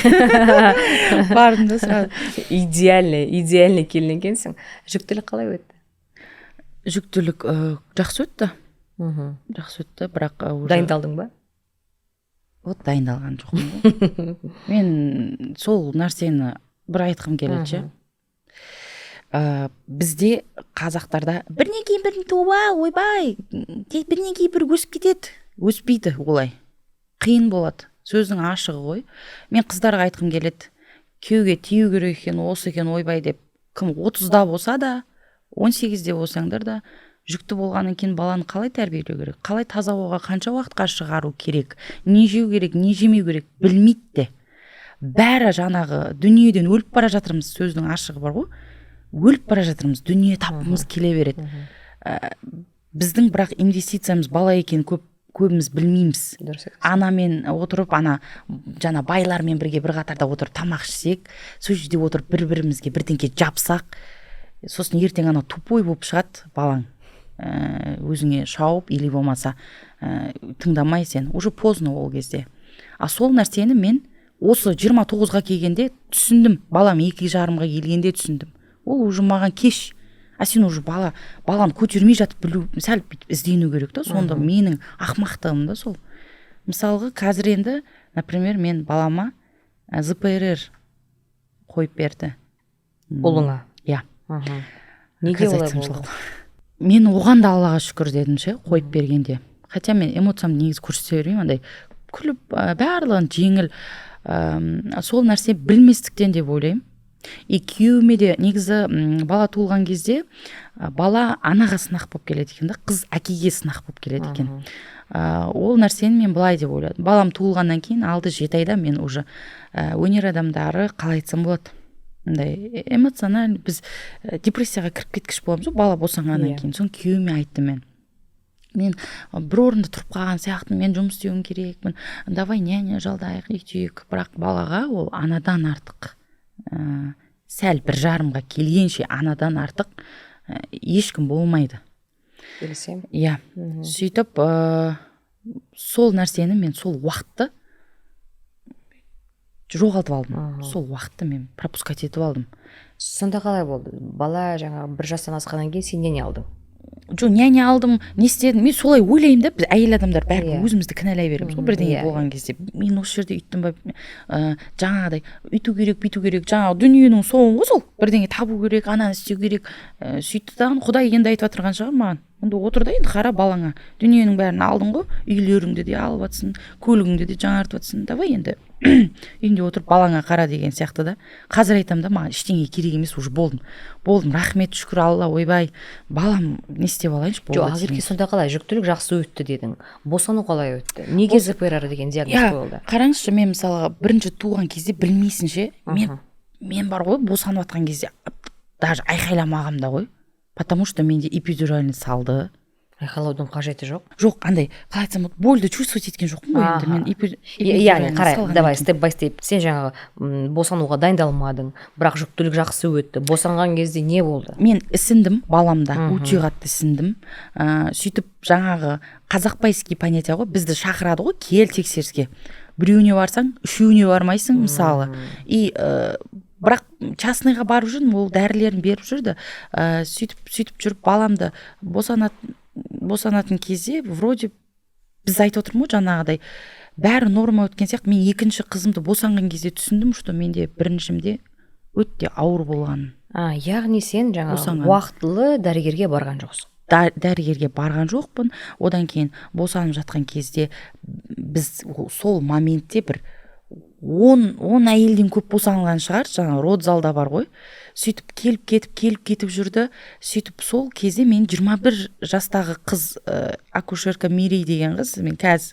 Бардым да сразу. Идеальный келін екенсің. Жүктілік қалай өтті? Жүктілік жақсы өтті. Жақсы өтті, бірақ дайындалдың ба? Вот дайындалған жоқпын. Мен сол нәрсені бір айтқым келеді ше. Бізде қазақтарда бірінен кейін бірін туа, ойбай, бірінен кейін бір өсіп кетеді. Өспейді олай. Қиын болады. Сөздің ашығы ғой. Мен қыздарға айтқым келеді. Күйеуге тию керек екен, осы екен, ойбай деп. Кім 30-да болса да, 18-де болсаңдар да, жүкті болғаннан кейін баланы қалай тәрбиелеу керек? Қалай таза ауаға қанша уақытқа шығару керек? Не жеу керек, не жемеу керек? Білмейді де. Бәрі жаңағы дүниеден өліп бара жатырмыз, сөздің ашығы бар ғой. Өліп бара жатырмыз, дүние тапқымыз келе береді. Біздің бірақ инвестициямыз бала екен көбіміз білмейміз. Анамен отырып, жаңа байлармен бірге бір қатарда отырып тамақ ішсек, сол жерде отырып бір-бірімізге бірдеңке жапсақ, сосын ертең тупой болып шығады балаң. Өзіңе шауып, или болмаса тыңдамай сен. Уже поздно ол кезде. А сол нәрсені мен осы 29-ға келгенде түсіндім. Балам 2,5-ға келгенде түсіндім. Ол уже маған кеш. Сен уже баланы көтермей жатып білу, сәл іздену керек та. Сонда менің ақмақтығым да сол. Мысалғы, қазір енді, например, мен балама ЗПРР қойып берді. Ұлыңа? Иә. Неге олай болды? Мен оған да Аллаға шүкір дедім ше, қойып бергенде. Хотя мен эмоциямды негізі көрсете бермеймін, андай күліп, барлығын жеңіл. Сол нәрсе білместіктен деп ойлаймын. Күйеуіме де негізі бала туылған кезде бала анаға сынақ болып келеді екен да, қыз әкеге сынақ болып келеді екен. Ол нәрсені мен былай деп ойладым. Балам туылғаннан кейін алды 7 айда мен уже өнер адамдары қалай айтсам болады. Эмоционально біз депрессияға кіріп кеткіш боламыз ғой, бала босанғаннан кейін. Соң күйеуіме айттым мен. мен бір орында тұрып қалған сияқты, мен жұмыс істеуім керекпін, давай няня жалдайық, үйтейік. Бірақ балаға ол анадан артық, сәл 1,5-ға келгенше анадан артық ешкім болмайды. Келісемін. Иә. Сөйтіп сол нәрсені мен сол уақытты жоғалтып алдым. Сол уақытты мен пропускать етіп алдым. Сонда қалай болды? Бала жаңағы 1 жастан асқаннан кейін сен няня алдың? Жоқ, няня алдым, не істедім? Мен солай ойлаймын да, біз әйел адамдар бәрібір өзімізді кінәлай береміз ғой, бірдеңе болған кезде. Мен осы жерде үйттім ба, жаңағыдай үйту керек, бүйту керек, жаңағы дүниенің соңы ғой сол. Бірдеңе табу керек, ананы істеу керек. Сөйтті дағы Құдай енді айтып отырған шығар маған. Онда отыр да, енді қара балаңа. Дүниенің бәрін алдың ғой, үйлеріңді де алып жатсың, көлігіңді де жаңартып жатсың. Давай енді үйінде отырып балаңа қара деген сияқты да. Қазір айтам да, маған ештеңе керек емес, уже болдым, рахмет, шүкір Алла, ойбай, балам не істеп алайыншы, болды. Жоқ, Ақерке, сонда қалай? Жүктілік жақсы өтті дедің. Босану қалай өтті? Неге ЗПР деген диагноз қойылды? Қараңызшы, мен мысалға бірінші туған кезде білмейсің ше, мен бар ғой, босанып жатқан кезде даже айқайламағам да ғой. Потому что менде эпидуральный салды. Айқайлаудың қажеті жоқ? Жоқ, андай, қалай айтсам, больді чувствовать еткен жоқпын ғой енді. Мен яғни қарай, давай степ бай степ. Сен жаңағы босануға дайындалмадың, бірақ жүктілік жақсы өтті. Босанған кезде не болды? Мен ісіндім, баламда, өте қатты ісіндім. Сөйтіп жаңағы қазақбайский понятие ғой, бізді шақырады ғой, кел тексеріске. Біреуіне барсаң, үшеуіне бармайсың, мысалы. И бірақ частныйға барып жүрдім, ол дәрілерін беріп жүрді. Сөйтіп жүріп баламды босанатын кезде, вроде біз айтып отырмын ғой жаңағыдай, бәрі норма өткен сияқты. Мен екінші қызымды босанған кезде түсіндім, что менде біріншімде өте ауыр болған. Яғни сен жаңағы уақытылы дәрігерге барған жоқсың? Дәрігерге барған жоқпын. Одан кейін босанып жатқан кезде біз сол моментте бір 10 әйелден көп босанған шығар, жаңа родзалда бар ғой. Сөйтіп келіп кетіп жүрді. Сөйтіп сол кезде мен 21 жастағы қыз, акушерка Мирей деген қыз, мен қазір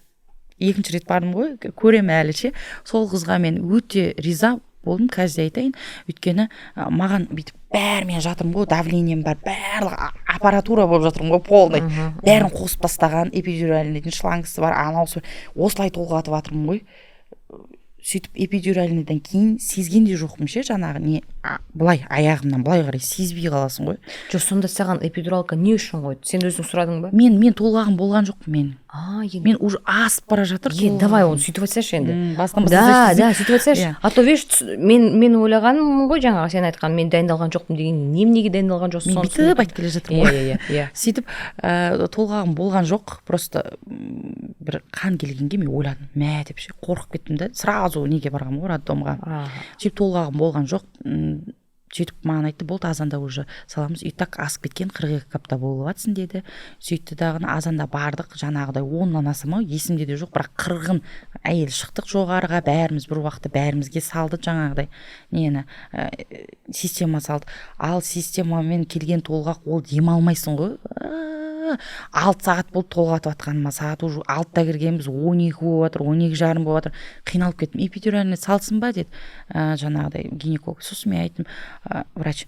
екінші рет бардым ғой, көрем әлі ше. Сол қызға мен өте риза болдым, қазір айтайын. Өйткені маған бүйтіп бәрімен жатырмын ғой, давлением бар, барлық аппаратура болып жатырмын ғой, полный. Бәрін қосып тастаған, эпидуральный шлангысы бар, анаусы осылай толғатып жатырмын ғой. Сөйтіп эпидуральныйдан кейін сезген де жоқпын ше, жаңағы не былай аяғымнан былай қарай сезбей қаласың ғой. Жоқ, сонда саған эпидуралка не үшін қойды? Сен өзің сұрадың ба? Мен толғағым болған жоқпын мен. Мен уже асып бара жатыр. Давай оны сөйтіп айтсайшы енді. Да, сөйтіп айтсайшы. А то видишь, мен ойлағаным ғой жаңағы сен айтқан, мен дайындалған жоқпын деген. Неге дайындалған жоқсың? Мен бүйтіп айтып келе жатырмын ғой. Иә. Сөйтіп толғағым болған жоқ, просто бір қан келгенге мен ойладым, мә деп ше, қорқып кеттім да, сразу неге барғам ғой, роддомға. Сөйтіп толғағым болған жоқ. Сөйтіп маған айтты, болды, азанда уже саламыз, и так асып кеткен, 42 апта болып жатсың деді. Сөйтті дағыны азанда бардық, жаңағыдай 10-нан асыма, есімде де жоқ, бірақ 40 әйел шықтық жоғарыға, бәріміз бір уақытта бәрімізге салды жаңағыдай нені, система салды. Ал системамен келген толғақ, ол демалмайсың ғой. 6 сағат болды толғатып атқаныма, сағат уже 6-та кіргенбіз, 12 болып жатыр, 12:30 болып жатыр. Қиналып кеттім. Эпидуральный салсын ба деді, жаңағыдай гинеколог. Сосын мен айттым, врач,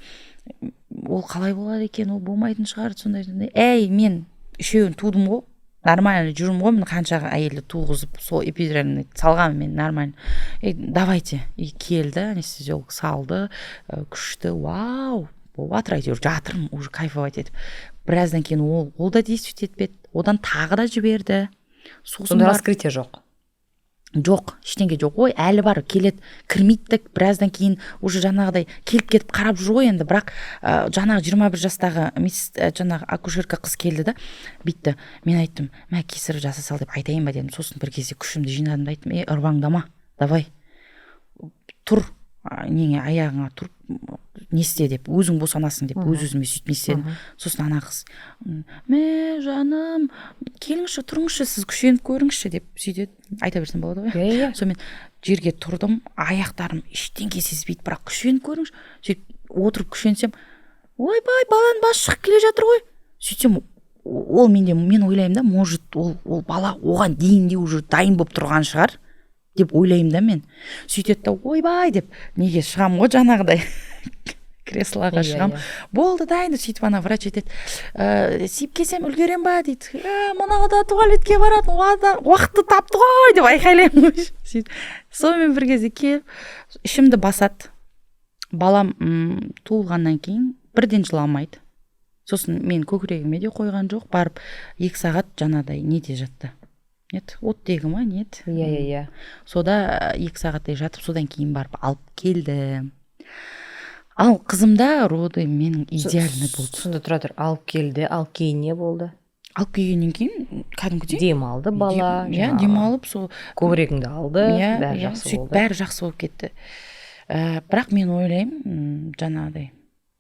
ол қалай болады екен, ол болмайтын шығар, сондай. Мен үшеуін тудым ғой, нормально жүрмін ғой, мен қанша әйелді туғызып, сол эпидуральный салған мен нормально. Давайте, келді, анестезиолог салды, күшті, вау, болып жатыр, әйтеуір жатырмын, уже кайфовать етіп. Біраздан кейін ол да действовать етпеді, одан тағы да жіберді. Сонда раскрытие жоқ? Жоқ, ештеңе жоқ. Ой, әлі бар, келеді, кірмейдік, біраздан кейін уже жаңағыдай келіп кетіп қарап жүр ғой енді, бірақ жаңағы 21 жастағы жаңағы акушерка қыз келді да, битті. Мен айттым, мә кесарь жасасал деп айтайын ба дедім. Сосын бір кезде күшімді жинадым да айттым, ұрбаңдама, давай, тұр, неге аяғыңа тұрып, не істе деп, өзің босанасың деп, өз-өзіме сөйтмей істедім. Сосын ана қыз, мә жаным, келіңізші, тұрыңызшы, сіз күшеніп көріңізші деп сөйтеді. Айта берсем болады ғой. Сонымен жерге тұрдым, аяқтарым ештеңе сезбейді, бірақ күшеніп көріңізші. Сөйтіп отырып күшенсем, ойбай, баланың басы шығып келе жатыр ғой. Сөйтсем, ол мен ойлаймын да, может, ол бала оған дейін де уже дайын болып тұрған шығар деп ойлаймын да мен. Сөйтеді да, ойбай деп, неге шығам ғой жаңағыдай креслоға шығам. Болды дайын, сөйтіп ана врач айтады, сиіп келсем үлгерем ба дейді. Мынау да туалетке баратын уақытты тапты ғой деп айқайлаймын. Сонымен бір кезде келіп, ішімді басады. Балам туылғаннан кейін бірден жыламайды. Сосын мен көкірегіме де қойған жоқ, барып 2 сағат жаңадай неде жатты. Нет, оттегі ма, нет. Иә. Сода 2 сағаттай жатып, содан кейін барып алып келді. Ал қызымда роды менің идеальный болды. Сонда тұр, алып келді, ал кейін не болды? Алып келгеннен кейін кәдімгідей демалды бала. Иә, демалып, сол көкірегіңді алды, бәрі жақсы болды. Бәрі жақсы болып кетті. Бірақ мен ойлаймын, жаңағыдай,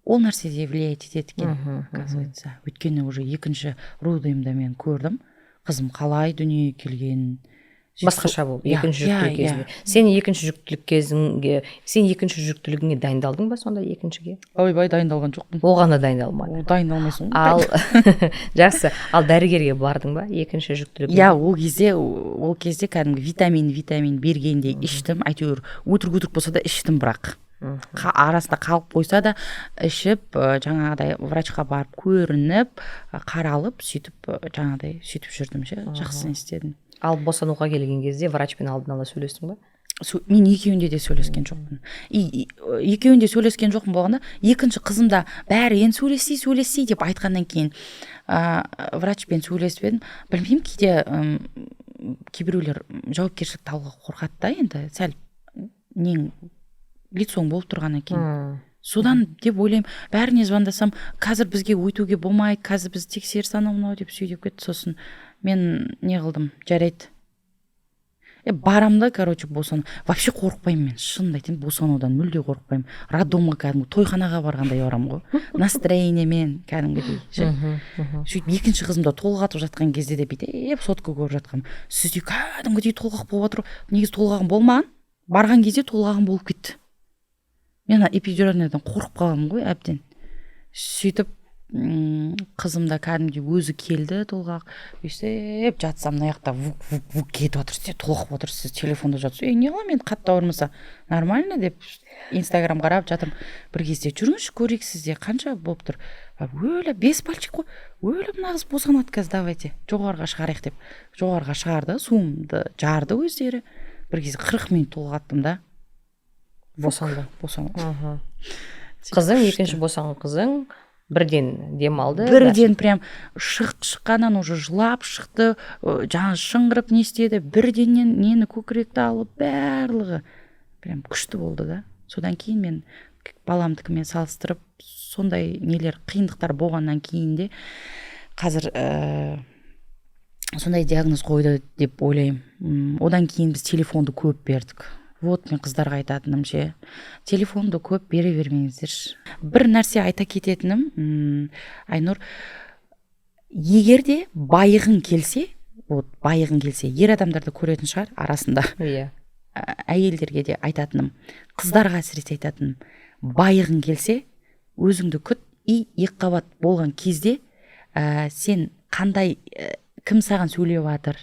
ол нәрседе влиять етеді екен, оказывается. Өйткені уже екінші родымда мен көрдім. Қызым қалай дүниеге келген. Басқаша болды, екінші жүктілік кезінде. Сен екінші жүктілігіңе дайындалдың ба сонда екіншіге? Ойбай, дайындалған жоқпын. Оған да дайындалмады. Дайындалмайсың. Ал жақсы, ал дәрігерге бардың ба екінші жүктілігіңе? Иә, ол кезде кәдімгі витамин бергенде іштім, әйтеуір өтірік болса да іштім, бірақ арасында қалып қойса да ішіп, жаңағыдай врачқа барып көрініп, қаралып, жаңағыдай сөйтіп жүрдім ше, жақсы істедім. Ал босануға келген кезде врачпен алдын ала сөйлестің ба? Мен екеуінде де сөйлескен жоқпын. Екеуінде сөйлескен жоқпын болғанда, екінші қызымда бәрі енді сөйлессей деп айтқаннан кейін врачпен сөйлесіп едім. Білмеймін, кейбіреулер жауапкершілікті алуға қорқады да, енді сәл лицоң болып тұрғаннан кейін. Содан деп ойлаймын, бәріне звондасам, қазір бізге өйтуге болмайды, қазір біз тексеріс анау деп сөйлеп кетті. Сосын мен не қылдым, жарайды. Барамда, босан. Вообще қорықпаймын мен, шынымды айтайын, босанудан мүлде қорықпаймын. Роддомға кәдімгі тойханаға барғандай барамын ғой. Настроениемен кәдімгідей. Сөйтіп екінші қызымда толғатып жатқан кезде де бүйтіп сотка көріп жатқам. Сізде кәдімгідей толғақ болып жатыр. Негізі толғағым болмаған, барған кезде толғағым болып кетті. Мен эпидуральныйдан қорқып қаламын ғой әбден. Сөйтіп қызымда кәдімгі өзі келді толғақ. Өйстеп жатсам, мына жақта вук кетіп отыр, сіз толғап отырсыз, сіз телефонда жатсыз. Не қыламын, мен қатты ауырмаса нормально деп Инстаграм қарап жатырмын. Бір кезде жүріңізші, көрейік, сізде қанша болып тұр. Өлі 5 пальчик қой. Өлі мына қыз босанады қазір, давайте жоғарыға шығарайық деп. Жоғарыға шығарды, суымды жарды өздері. Бір кезде 40 минут толғаттым да. Босанды. Қызың, екінші босанған қызың бірден демалды. Бірден прям шыққаннан уже жылап шықты, жаңа шыңғырып не істеді, бірденнен нені көкіректі алып, барлығы прям күшті болды да. Содан кейін мен баламдікімен салыстырып, сондай нелер, қиындықтар болғаннан кейін де қазір сондай диагноз қойды деп ойлаймын. Одан кейін біз телефонды көп бердік. Вот мен қыздарға айтатыным ше, телефонды көп бере бермеңіздер. Бір нәрсе айта кететінім, Айнұр, егер де байығың келсе, ер адамдарды көретін шығар арасында. Әйелдерге де айтатыным, қыздарға әсіресе айтатыным, байығың келсе, өзіңді күт, екі қабат болған кезде сен қандай, кім саған сөйлеп жатыр,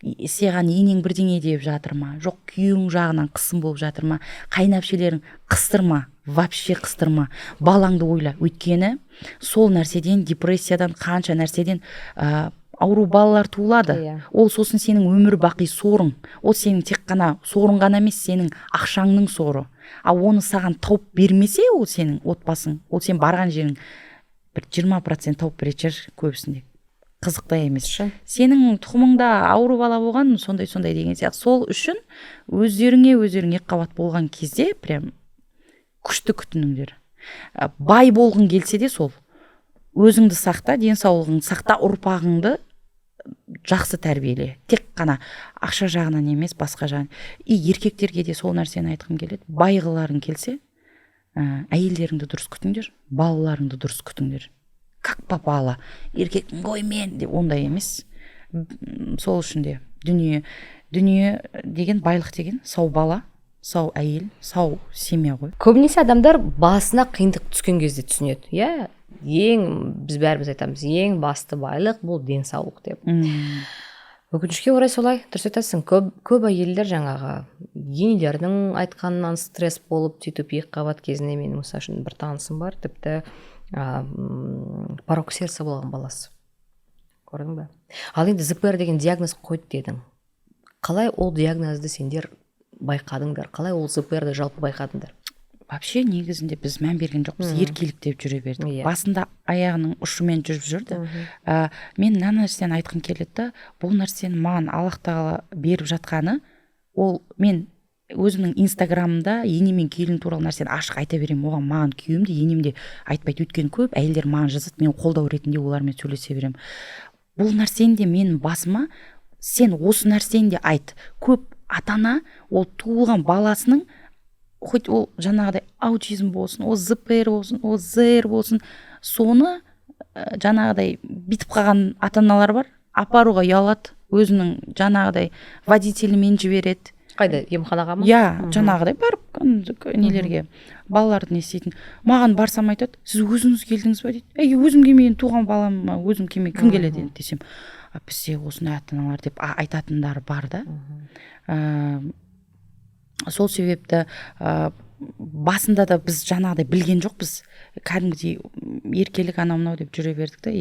саған енең бірдеңе деп жатыр ма, жоқ күйеуің жағынан қысым болып жатыр ма, қайнапшелерің қыстырма, вообще қыстырма, балаңды ойла. Өйткені сол нәрседен, депрессиядан, қанша нәрседен ауру балалар туылады. Ол сосын сенің өмір бақи сорың. Ол сенің тек қана сорың ғана емес, сенің ақшаңның соры. Ал оны саған тауып бермесе, ол сенің отбасың, ол сен барған жерің бір 20% тауып береді көбісінде. Қызықтай емес. Сенің тұқымыңда ауру бала болған, сондай деген сияқты. Сол үшін өздеріңе қабат болған кезде прям күшті күтініңдер. Бай болғың келсе де сол. Өзіңді сақта, денсаулығыңды сақта, ұрпағыңды жақсы тәрбиеле. Тек қана ақша жағынан емес, басқа жағынан. Еркектерге де сол нәрсені айтқым келеді. Байғыларың келсе, әйелдеріңді дұрыс күтіңдер, балаларыңды дұрыс күтіңдер. Как попало, еркектің ғой мен деп ондай емес. Сол үшін де дүние деген, байлық деген сау бала, сау әйел, сау семья ғой. Көбінесе адамдар басына қиындық түскен кезде түсінеді. Иә, біз бәріміз айтамыз, ең басты байлық бұл денсаулық деп. Өкінішке орай солай, дұрыс айтасың. Көп әйелдер жаңағы енелердің айтқанынан стресс болып, сөйтіп екіқабат кезінде менің мысалы үшін бір танысым бар, тіпті порок сердца болған баласы. Көрдің бе? Ал енді ЗПР деген диагноз қойды дедің. Қалай ол диагнозды сендер байқадыңдар? Қалай ол ЗПРді жалпы байқадыңдар? Вообще негізінде біз мән берген жоқпыз, еркелік деп жүре бердік. Басында аяғының ұшымен жүріп жүрді. Мен мына нәрсені айтқым келеді, бұл нәрсені маған Аллах тағала беріп жатқаны, ол мен өзімнің инстаграмымда ене мен күйеуім туралы нәрсені ашық айта беремін. Оған маған күйеуім де енем де айтпайды. Өйткені көп әйелдер маған жазады, мен қолдау ретінде олармен сөйлесе беремін. Бұл нәрсені де менің басыма, сен осы нәрсені де айт. Көп ата-ана ол туылған баласының, хоть ол жаңағыдай аутизм болсын, ол ЗПР болсын, ол ЗР болсын, соны жаңағыдай битіп қалған ата-аналар бар, апаруға ұялады, өзінің жаңағыдай водителімен жібереді. Қайда, емханаға ма? Жаңағыдай барып нелерге, балаларды не істейтін. Маған барсам айтады, сіз өзіңіз келдіңіз ба дейді. Өзім келмеген, туған балам, өзім келмеген, кім келеді десем. Бізде осындай ата-аналар деп айтатындар бар да. Сол себепті басында да біз жаңағыдай білген жоқпыз, кәдімгідей еркелік анау мынау деп жүре бердік та,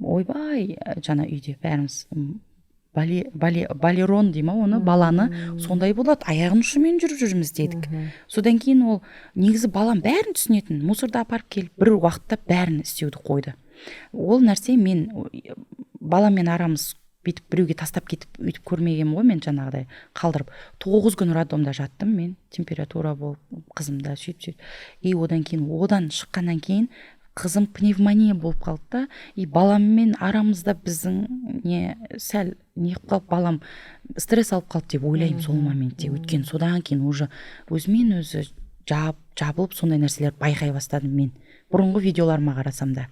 ойбай, жаңа үйде бәріміз балерон дей ма оны, баланы сондай болады, аяғын ұшымен жүріп жүрміз дедік. Содан кейін ол негізі балам бәрін түсінетін, мусорда апарып келіп бір уақытта бәрін істеуді қойды. Ол нәрсе мен баламен арамыз бүйтіп біреуге тастап кетіп өйтіп көрмеген ғой, мен жаңағыдай қалдырып 9 күн роддомда жаттым мен, температура болып, қызымда сөйтіп. Одан кейін, одан шыққаннан кейін қызым пневмония болып қалды да, баламмен арамызда біздің сәл не қалып, балам стресс алып қалды деп ойлаймын сол моментте. Өткен содан кейін уже өзімен өзі жабылып сондай нәрселер байқай бастадым мен. Бұрынғы видеоларыма қарасам да.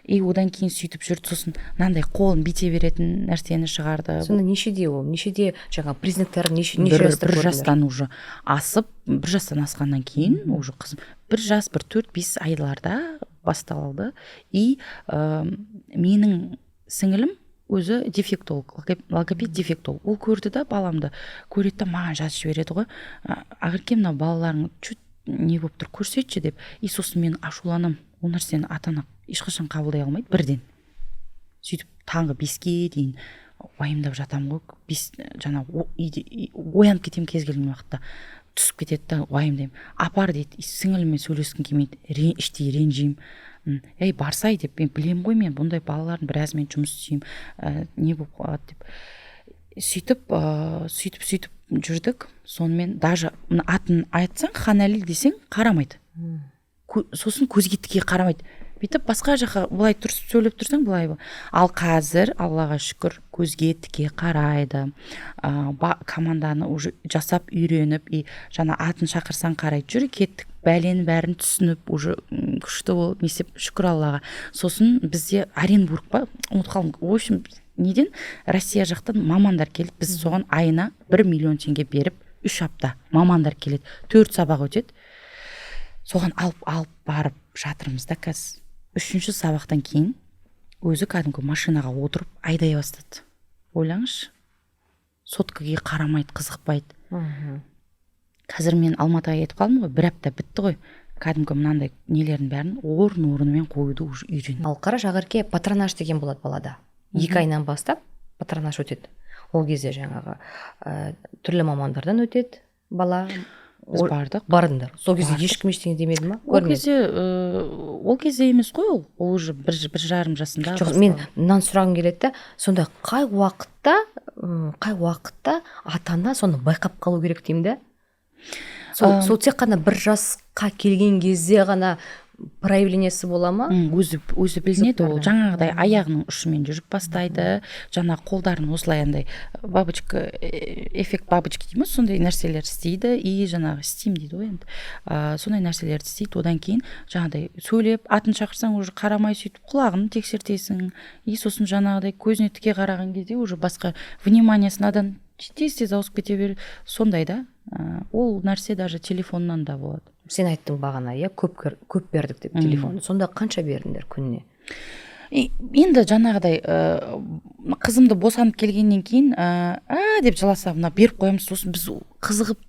Одан кейін сөйтіп жүрді, сосын мынандай қолын бите беретін нәрсені шығарды. Сонда нешеде ол? Нешеде жаңа признактары неше жаста көрдіңдер? 1 жастан уже асып, 1 жастан асқаннан кейін уже қызым 1 жас, 4-5 айларда басталды. Менің сіңілім өзі дефектолог, логопед дефектолог. Ол көрді да, баламды көреді да маған жазып жібереді ғой. Ағырке, мына балаларың чуть не болып тұр, көрсетші деп. Сосын мен ашуланам. Ол нәрсені ата-ана ешқашан қабылдай алмайды бірден. Сөйтіп таңғы 5-ке дейін уайымдап жатам ғой. Жаңа оянып кетем кез келген уақытта. Түсіп кетеді да уайымдаймын. Апар дейді, сіңіліме сөйлескім келмейді, іштей ренжимін. Барсай деп, мен білем ғой, мен бұндай балалардың біразымен жұмыс істеймін, не болып қалады деп. Сөйтіп жүрдік. Сонымен даже атын айтсаң, Ханәлі десең, қарамайды. Сосын көзге тіке қарамайды. Бүйтіп басқа жаққа былай сөйлеп тұрсаң, былай бол. Ал қазір, Аллаға шүкір, көзге тіке қарайды. Команданы уже жасап үйреніп, жаңа атын шақырсаң қарайды. Жүр кеттік, бәленің бәрін түсініп, уже күшті болып, несеп, шүкір Аллаға. Сосын бізде Оренбург ба, ұмытқалым. В общем, неден Россия жақтан мамандар келді. Біз соған айына 1 миллион теңге беріп, 3 апта мамандар келеді. 4 сабақ өтеді. Соған алып барып жатырмыз да қазір. 3-ші сабақтан кейін өзі кәдімгі машинаға отырып айдай бастады. Ойлаңызшы, соткаға қарамайды, қызықпайды. Қазір мен Алматыға кетіп қалдым ғой, 1 апта бітті ғой. Кәдімгі мынандай нелердің бәрін орын-орнымен қоюды уже үйрен. Ал қараш, Ағырке, патронаж деген болады балада. 2 айынан бастап патронаж өтеді. Ол кезде жаңағы түрлі мамандардан өтеді бала. Біз бардық. Бардыңдар. Сол кезде ешкім ештеңе демеді ма? Ол кезде емес қой, ол уже 1,5 жасында. Жоқ, мен мынаны сұрағым келеді, сонда қай уақытта ата-ана соны байқап қалу керек деймін да? Сол тек қана 1 жасқа келген кезде ғана проявлениясы бола ма? Өзі білінеді, ол жаңағыдай аяғының ұшымен жүріп бастайды, жаңа қолдарын осылай андай бабочка, эффект бабочки дейміз, сондай нәрселер істейді, жаңағы стим дейді ғой енді. Сондай нәрселерді істейді, одан кейін жаңағыдай сөйлеп, атын шақырсаң уже қарамай сөйтіп құлағын тексертесің, сосын жаңағыдай көзіне тіке қараған кезде уже басқа вниманиясын надан тез ауысып кете береді. Сондай да, ол нәрсе даже телефоннан да болады. Сен айттың бағана, көп бердік деп телефонды. Сонда қанша бердіңдер күніне? Енді жаңағыдай қызымды босанып келгеннен кейін деп жыласа мына беріп қоямыз, сосын біз қызығып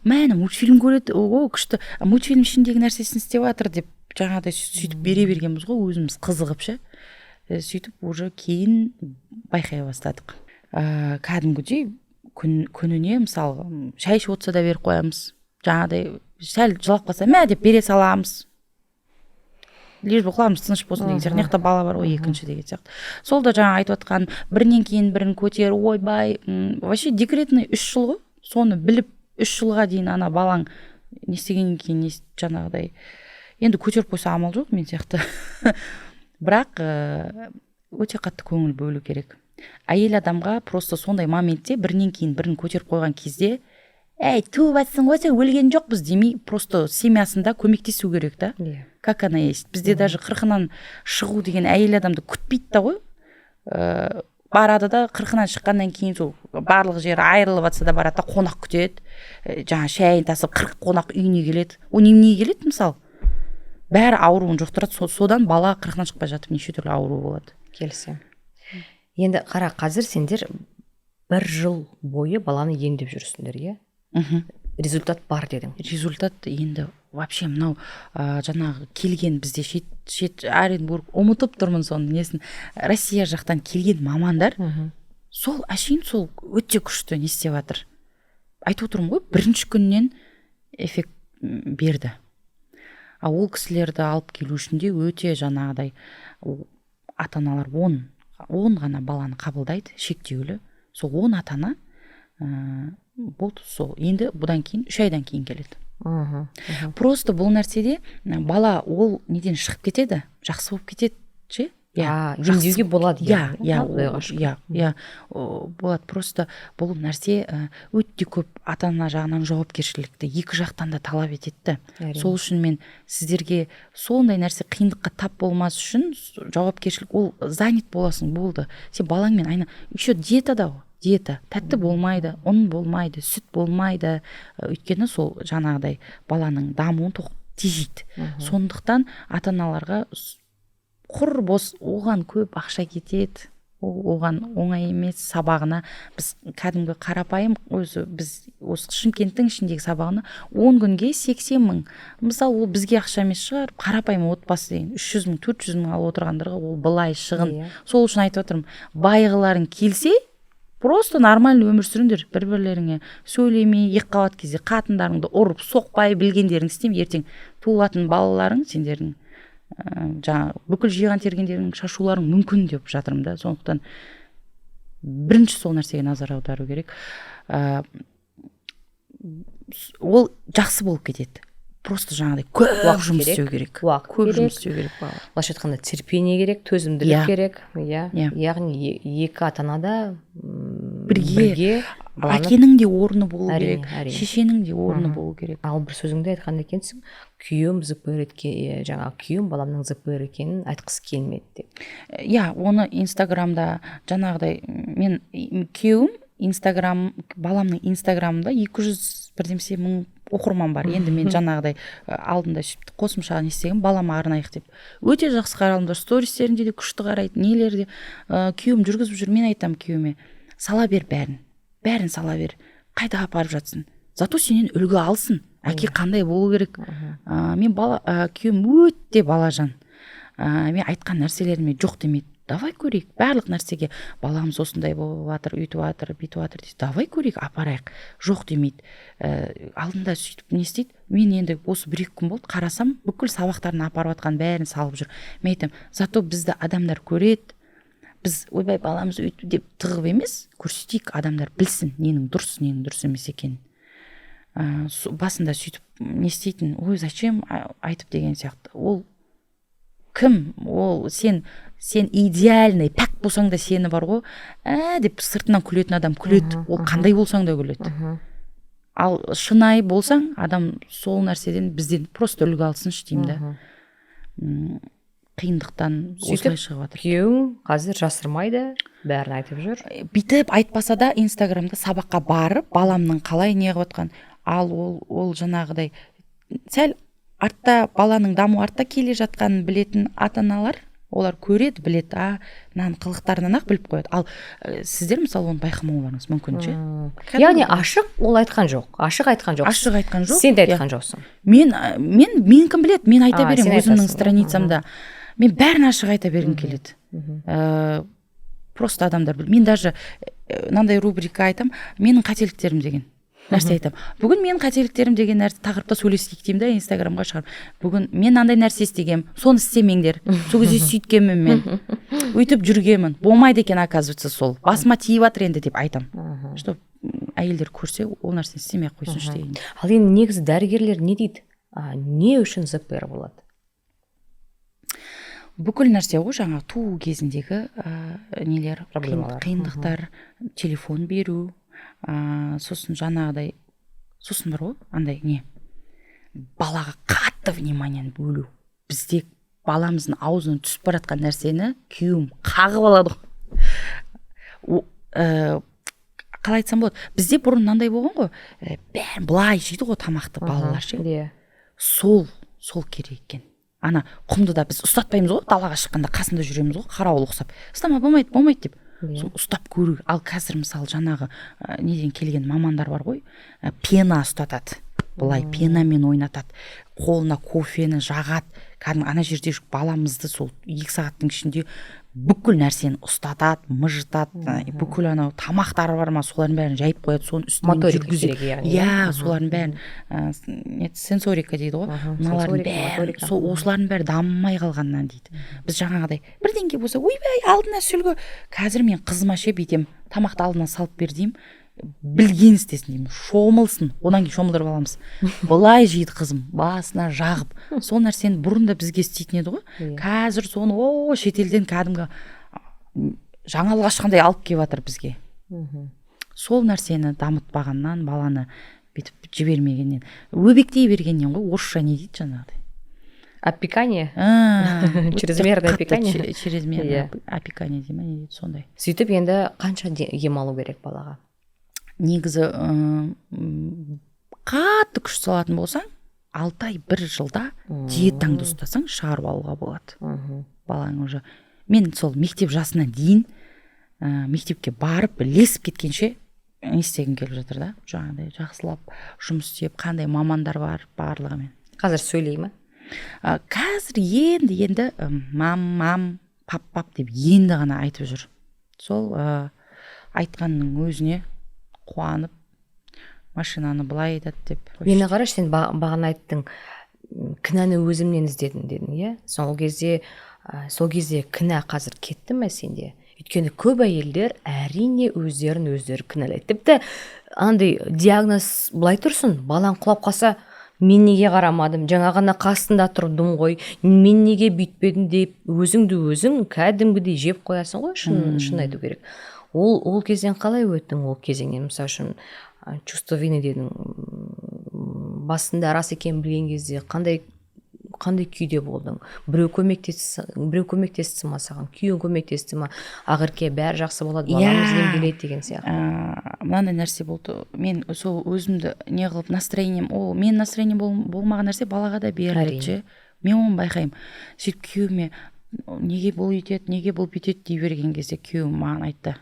мәні мультфильм көреді, күшті мультфильм ішіндегі нәрсесін істеп жатыр деп жаңағыдай сөйтіп бере бергенбіз ғой, өзіміз қызығып ше. Сөйтіп уже кейін байқай бастадық. Кәдімгідей күніне мысалы шай ішіп отырса да беріп қоямыз, жаңағыдай сәл жылап қалса мә деп бере саламыз, лишь бы құлағымыз тыныш болсын деген сияқты. Мына жақта бала бар ғой, екінші деген сияқты. Сол да жаңа айтып отқан бірінен кейін бірін көтер, ойбай, вообще декретный 3 жыл ғой, соны біліп 3 жылға дейін ана балаң не істегеннен кейін жаңағыдай енді көтеріп қойса амал жоқ мен сияқты. Бірақ өте қатты көңіл бөлу керек. Әйел адамға просто сондай моментте бірінен кейін бірін көтеріп қойған кезде әй туыватсың ғой сен, өлген жоқпыз демей, просто семьясында көмектесу керек та. Как она есть. Бізде даже 40-нан шығу деген әйел адамды күтпейді да ғой. Барады да 40-нан шыққаннан кейін сол барлық жері айырылып жатса да барады да қонақ күтеді. Жаңа шайын тасып 40 қонақ үйіне келеді. О неменеге келеді мысалы? Бәрі ауруын жұқтырады, содан бала 40-нан шықпай жатып неше түрлі ауру болады. Келісем. Енді қара, қазір сендер 1 жыл бойы баланы емдеп жүрсіңдер, иә? Результат бар дедің. Результат енді вообще мынау жаңағы келген бізде шет Оренбург, ұмытып тұрмын соның несін, Россия жақтан келген мамандар сол әшейін сол өте күшті не істеп жатыр. Айтып отырмын ғой, бірінші күннен эффект берді. Ол кісілерді алып келу үшін де өте жаңағыдай ата-аналар 10 ғана баланы қабылдайды, шектеулі. Сол 10 ата-ана болды, сол енді бұдан кейін 3 айдан кейін келеді. Просто бұл нәрседе бала ол неден шығып кетеді, жақсы болып кетеді ше. Емдеуге болады. Болады. Просто бұл нәрсе өте көп ата-ана жағынан жауапкершілікті екі жақтан да талап етеді. Сол үшін мен сіздерге сондай нәрсе қиындыққа тап болмас үшін жауапкершілік, ол занят боласың, болды. Сен балаңмен айна, еще диетада ғой. Диета тәтті болмайды, ұн болмайды, сүт болмайды, өйткені сол жаңағыдай баланың дамуын тежейді. Сондықтан ата-аналарға құр бос, оған көп ақша кетеді, оған оңай емес. Сабағына біз кәдімгі қарапайым, біз осы Шымкенттің ішіндегі сабағына 10 күнге 80 мың. Мысалы ол бізге ақша емес шығар, қарапайым отбасы деген 300 мың, 400 мың алып отырғандарға ол былай шығын. Сол үшін айтып отырмын, байғыларың келсе, просто нормально өмір сүріңдер, бір-бірлеріңе сөйлемей, екіқабат кезде қатындарыңды ұрып соқпай, білгендерің істемей, ертең туылатын балаларың сендердің жаңа бүкіл жиған тергендерінің шашуларың мүмкін деп жатырмын да. Сондықтан бірінші сол нәрсеге назар аудару керек. Ол жақсы болып кетеді. Просто жаңағыдай көп жұмыс істеу керек. Көп жұмыс істеу керек. Былайша айтқанда терпение керек, төзімділік керек. Яғни екі ата-ана да бірге әкенің де орны болу керек, шешенің де орны болу керек. Ал бір сөзіңді айтқан екенсің, күйеуім ЗПР екен, жаңағы күйеуім баламның ЗПР екенін айтқысы келмеді деп. Оны Инстаграмда жаңағыдай мен күйеуім баламның Инстаграмында 200 мың оқырман бар. Енді мен жаңағыдай алдында қосымша не істеген, балама арнайық деп. Өте жақсы қаралымдар, стористерінде де күшті қарайды, нелерде. Күйеуім жүргізіп жүр, мен айтам күйеуіме, сала бер бәрін сала бер. Қайда апарып жатсын? Зато сенен үлгі алсын. Әке қандай болу керек? Мен күйеуім өте балажан. Мен айтқан нәрселеріме жоқ демейді. Давай көрейік, барлық нәрсеге баламыз осындай болып жатыр, үйтіп жатыр, бүйтіп жатыр дейді. Давай көрейік, апарайық. Жоқ демейді. Алдында сөйтіп не істейді? Мен енді осы 1-2 күн болды, қарасам, бүкіл сабақтарын апарып жатқан бәрін салып жүр. Мен айтам, зато бізді адамдар көреді. Біз ойбай баламыз өйтіп деп тығып емес, көрсетейік, адамдар білсін, ненің дұрыс емес екенін. Басында сөйтіп не істейтін, ой, зачем айтып деген сияқты. Ол кім? Ол сен идеальный, пәк болсаң да сені бар ғой, деп сыртынан күлетін адам күледі. Ол қандай болсаң да күледі. Ал шынайы болсаң, адам сол нәрседен бізден просто үлгі алсыншы деймін да. Қиындықтан осылай шығып жатыр. Күйеуің қазір жасырмайды, бәрін айтып жүр. Бүйтіп айтпаса да Инстаграмда сабаққа барып, баламның қалай неғып отқан, ал ол жаңағыдай сәл артта, баланың даму артта келе жатқанын білетін ата-аналар олар көреді, біледі, мынаның қылықтарынан ақ біліп қояды. Ал сіздер мысалы оны байқамауларыңыз мүмкін ше. Яғни ашық ол айтқан жоқ. Ашық айтқан жоқ. Ашық айтқан жоқ. Сен де айтқан жоқсың. Мен кім біледі, мен айта беремін сен өзімнің айтасың. страницамда. Мен бәрін ашық айта бергім келеді. Просто адамдар мен даже мынандай рубрика айтам, менің қателіктерім деген нәрсе айтам. Бүгін менің қателіктерім деген нәрсе тақырыпта сөйлесейік деймін да, Инстаграмға шығарып. Бүгін мен андай нәрсе істегем, соны істемеңдер. Сол кезде сөйткенмін мен. Өйтіп жүргенмін. Болмайды екен, оказывается, сол. Басыма тиіп жатыр енді деп айтам. Что әйелдер көрсе, ол нәрсені істемей ақ қойсыншы деген. Ал енді негізі дәрігерлер не дейді? Не үшін ЗПР болады? Бүкіл нәрсе ғой, жаңа туу кезіндегі нелер, Проблемалар. қиындықтар, телефон беру, сосын жаңағыдай, сосын бар ғой, андай не, балаға қатты вниманиені бөлу. Бізде баламыздың аузынан түсіп баратқан нәрсені күйеуім қағып алады ғой. Қалай айтсам болады, бізде бұрын мынандай болған ғой, бәрін былай жейді ғой тамақты балалар ше. Сол керек екен. Ана құмдыда біз ұстатпаймыз ғой, далаға шыққанда қасында жүреміз ғой, қарауыл ұқсап. Ұстама, болмайды деп. Сол ұстап көру. Ал қазір мысалы жаңағы неден келген мамандар бар ғой, пена ұстатады. Былай пенамен ойнатады. Қолына кофені жағады. Кәдімгі ана жерде баламызды сол 2 сағаттың ішінде бүкіл нәрсені ұстатады, мыжытады. Бүкіл анау тамақтары бар ма, солардың бәрін жайып қояды, соның үстінен жүргізеді. Иә, солардың бәрін сенсорика дейді ғой. Мыналардың бәрі, осылардың бәрі дамымай қалғаннан дейді. Біз жаңағыдай бірдеңке болса, ойбай, алдына сүлгі. Қазір мен қызыма ше бүйтем, тамақты алдына салып бер деймін. Білген істесін деймін, шомылсын, одан кейін шомылдырып аламыз. Былай жейді қызым, басына жағып. Сол нәрсені бұрын да бізге істейтін еді ғой. Қазір соны шетелден кәдімгі жаңалық ашқандай алып келіп жатыр бізге. Сол нәрсені дамытпағаннан, баланы бүйтіп жібермегеннен, өбектей бергеннен ғой, орысша не дейді жаңағыдай. Опекание? Чрезмерное опекание? Чрезмерное опекание дей ма, не дейді, сондай. Сөйтіп енді қанша ем алу керек балаға? Негізі қатты күш салатын болсаң, 6 ай 1 жылда диетаңды ұстасаң шығарып алуға болады. Балаң уже. Мен сол мектеп жасына дейін мектепке барып лесіп кеткенше не істегім келіп жатыр да. Жаңағыдай жақсылап жұмыс істеп, қандай мамандар бар барлығымен. Қазір сөйлей ме? Қазір енді мам, пап деп енді ғана айтып жүр. Сол айтқанның өзіне қуанып, машинаны былай айтады деп. Мені қараш, сен бағана айттың, кінәні өзімнен іздедім дедің, иә? Сол кезде кінә қазір кетті ме сенде? Өйткені көп әйелдер әрине өздері кінәлайды. Тіпті андай диагноз былай тұрсын, балаң құлап қалса, мен неге қарамадым, жаңа ғана қасында тұрдым ғой, мен неге бүйтпедім деп өзің кәдімгідей жеп қоясың ғой, шын айту керек. Ол кезден қалай өттің, ол кезеңнен? Мысалы үшін чувство вины дедің, басында рас екен білген кезде қандай күйде болдың? Біреу көмектесті ма саған? Күйеуің көмектесті ма? Ақырке бәрі жақсы болады, баламыз емделеді деген сияқты. Мынандай нәрсе болды. Мен сол өзімді не қылып мен настроением болмаған нәрсе балаға да беріледі. Мен оны байқаймын. Сөйтіп күйеуіме неге бұл үйтеді, неге бұл бүйтеді дей берген кезде күйеуім маған айтты.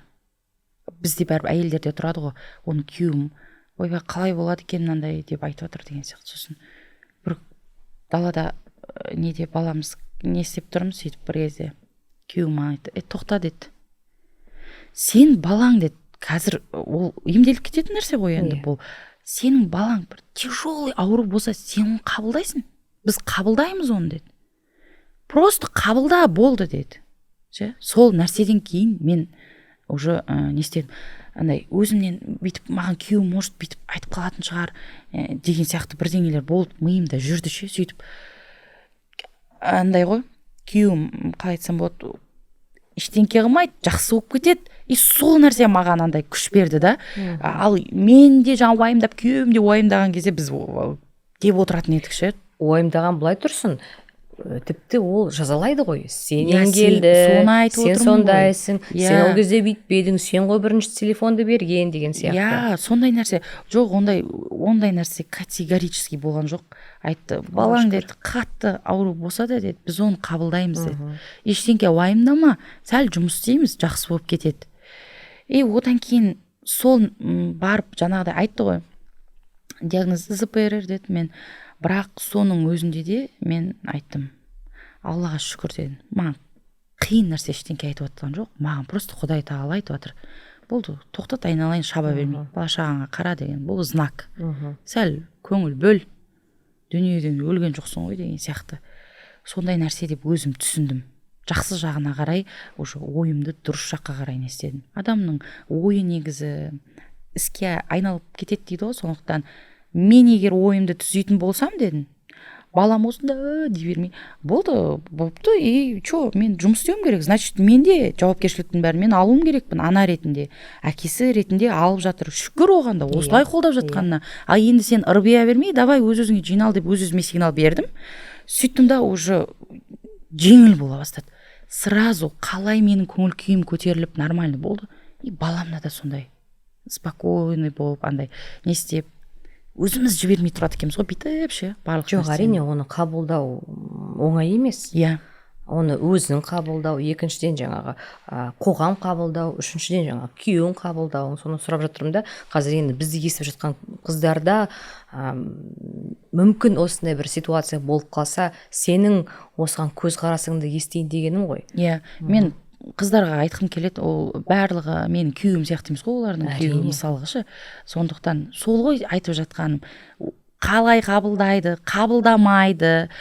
Бізде бәрібір әйелдерде тұрады ғой, оны күйеуім ойбай қалай болады екен мынандай деп айтып отыр деген сияқты. Сосын бір далада неде баламыз не істеп тұрмыз, сөйтіп бір кезде күйеуім маған айтты, тоқта деді. Сен балаң деді, қазір ол емделіп кететін нәрсе ғой енді бұл. Сенің балаң бір тяжелый ауру болса, сен оны қабылдайсың. Біз қабылдаймыз оны деді. Просто қабылда болды деді. Сол нәрседен кейін мен уже не істедім, андай өзімнен бүйтіп маған күйеуім может бүйтіп айтып қалатын шығар деген сияқты бірдеңелер болды, миымда жүрді ше. Сөйтіп андай ғой, күйеуім қалай айтсам болады, ештеңке қылмайды, жақсы болып кетеді. И сол нәрсе маған андай күш берді да. Ал мен де жаңа уайымдап, күйеуім де уайымдаған кезде біз деп отыратын едік ше. Уайымдаған былай тұрсын, тіпті ол жазалайды ғой. Иә, Сенен сен келді, соны айтып сен отырмын ғой. сондайсың, Иә. сен ол кезде бүйтпедің, сен ғой бірінші телефонды берген деген сияқты. Иә, сондай нәрсе. Жоқ, ондай нәрсе категорически болған жоқ. Айтты, балаң деді, қатты ауру болса да деді, біз оны қабылдаймыз деді. Ештеңке уайымдама, сәл жұмыс істейміз, жақсы болып кетеді. Одан кейін сол барып жаңағыдай айтты ғой, диагноз ЗПР деді. Мен бірақ соның өзінде де мен айттым, Аллаға шүкір дедім. Маған қиын нәрсе ештеңке айтып жатқан жоқ. Маған просто Құдай тағала айтып жатыр. Болды, тоқтат, айналайын, шаба бермей. Бала шағаңа қара деген. Бұл знак. Сәл көңіл бөл. Дүниеден өлген жоқсың ғой деген сияқты. Сондай нәрсе деп өзім түсіндім. Жақсы жағына қарай, уже ойымды дұрыс жаққа қарай не істедім. Адамның ойы негізі іске айналып кетеді дейді ғой, сондықтан мен егер ойымды түзейтін болсам дедім, балам осында дей бермей, болыпты, мен жұмыс істеуім керек, значит, менде жауапкершіліктің бәрін мен алуым керекпін, ана ретінде, әкесі ретінде алып жатыр. Шүкір оған да, осылай қолдап жатқанына. Енді сен ырбия бермей, давай өз-өзіңе жинал деп өз-өзіме сигнал бердім. Сөйттім да, уже жеңіл бола бастады. Сразу қалай менің көңіл күйім көтеріліп нормально болды. Баламда да сондай спокойный болып, андай не істеп, өзіміз жібермей тұрады екенбіз ғой, бүйтіп ше, барлық нәрсені. Жоқ, әрине оны қабылдау оңай емес. Иә. Оны өзің қабылдау, екіншіден жаңағы қоғам қабылдау, үшіншіден жаңағы күйеуің қабылдау. Соны сұрап жатырмын да, қазір енді бізді естіп жатқан қыздарда мүмкін осындай бір ситуация болып қалса, сенің осыған көзқарасыңды естейін дегенім ғой. Иә, мен қыздарға айтқым келеді, ол барлығы менің күйеуім сияқты емес қой, олардың күйеуі мысалғышы. Сондықтан сол ғой айтып жатқаным, қалай қабылдайды, қабылдамайды,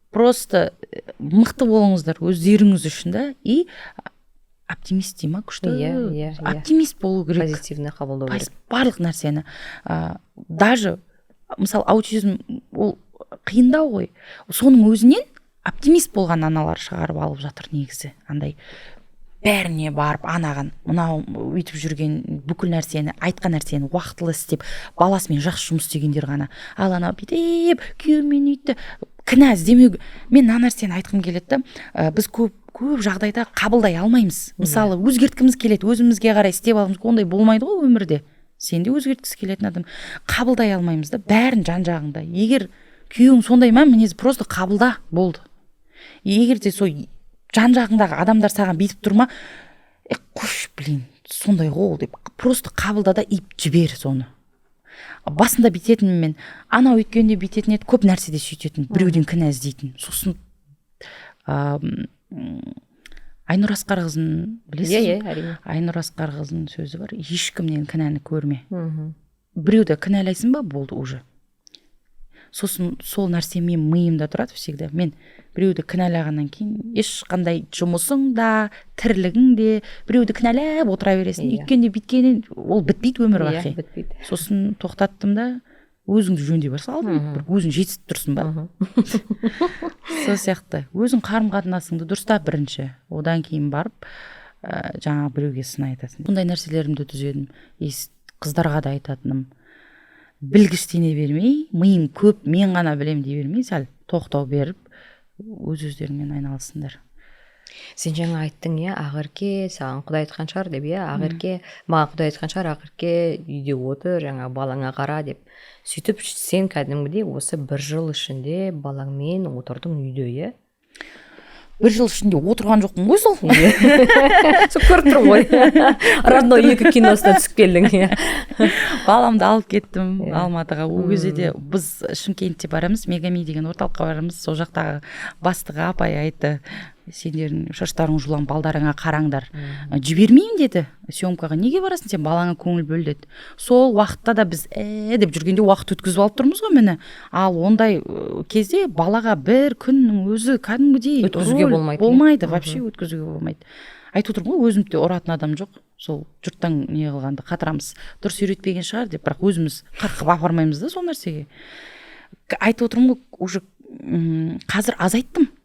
просто мықты болыңыздар өздеріңіз үшін да, и оптимист дей ма, күшті, оптимист болу керек, позитивный қабылдау керек барлық нәрсені. Даже мысалы аутизм ол қиындау ғой, соның өзінен оптимист болған аналар шығарып алып жатыр негізі. Андай бәріне барып анаған мынау өйтіп жүрген бүкіл нәрсені, айтқан нәрсені уақытылы істеп, баласымен жақсы жұмыс істегендер ғана. Ал анау бүйтіп күйеуімен үйтті, кінә іздемеу. Мен мына нәрсені айтқым келеді, біз көп жағдайда қабылдай алмаймыз. Мысалы, өзгерткіміз келеді, өзімізге қарай істеп аламыз, ондай болмайды ғой өмірде. Сен де өзгерткісі келетін адам, қабылдай алмаймыз да, бәрін жан-жағында. Егер күйеуің сондай ма, мінезі просто қабылда, болды. Егер де сол жан-жағыңдағы адамдар саған бүйтіп тұрма, қош, сондай ғой деп, просто қабылда да иіп жібер соны. Басында бүйтетін мен, анау өйткенде бүйтетін еді, көп нәрседе сөйтетін, біреуден кінә іздейтін. Сосын Айнұр Асқарқызын білесіз? Әрине. Айнұр Асқарқызының сөзі бар, ешкімнен кінәні көрме. Біреуді кінәлайсың ба, болды уже. Сосын сол нәрсе мен миымда тұрады всегда. Мен біреуді кінәлағаннан кейін ешқандай жұмысың да, тірлігің де біреуді кінәлап отыра бересің. Өйткенде бүйткеннен ол бітпейді өмір бақи. Сосын тоқтаттым да, өзіңді жөндей бар салдың, өзің жетістіп тұрсың ба. Сол сияқты, өзің қарым-қатынасыңды дұрыстап бірінші, одан кейін барып, жаңа біреуге сын айтасың. Сондай нәрселерімді түзедім. Қыздарға да айтатыным, білгіштене бермей, миым көп, мен ғана білем дей бермей, сәл тоқтау беріп, өз-өздеріңмен айналысыңдар. Сен жаңа айттың, Ақерке саған Құдай айтқан шығар деп, Ақерке, маған Құдай айтқан шығар, Ақерке үйде отыр, жаңа балаңа қара деп. Сөйтіп сен кәдімгідей осы 1 жыл ішінде балаңмен отырдың үйде, 1 жыл ішінде отырған жоқпын ғой сол. Сол көріп тұрмын ғой. Родной 2 киносына түсіп келдің. Баламды алып кеттім Алматыға. Ол кезде де біз Шымкентте барамыз, Мегами деген орталыққа барамыз. Сол жақтағы бастығы апай айтты, сендердің шаштарың жұлан, балдарыңа қараңдар. Жібермеймін деді съемкаға. Неге барасың, сен балаңа көңіл бөл деді. Сол уақытта да біз деп жүргенде уақыт өткізіп алып тұрмыз ғой мені. Ал ондай кезде балаға бір күннің өзі кәдімгідей өткізуге болмайды, вообще өткізуге болмайды. Айтып отырмын ғой, өзімде ұратын адам жоқ. Сол жұрттан не қылғанды қатырамыз. Дұрыс үйретпеген шығар деп, бірақ өзіміз қырқып апармаймыз да сол нәрсеге. Айтып отырмын ғой, уже қазір азайттым.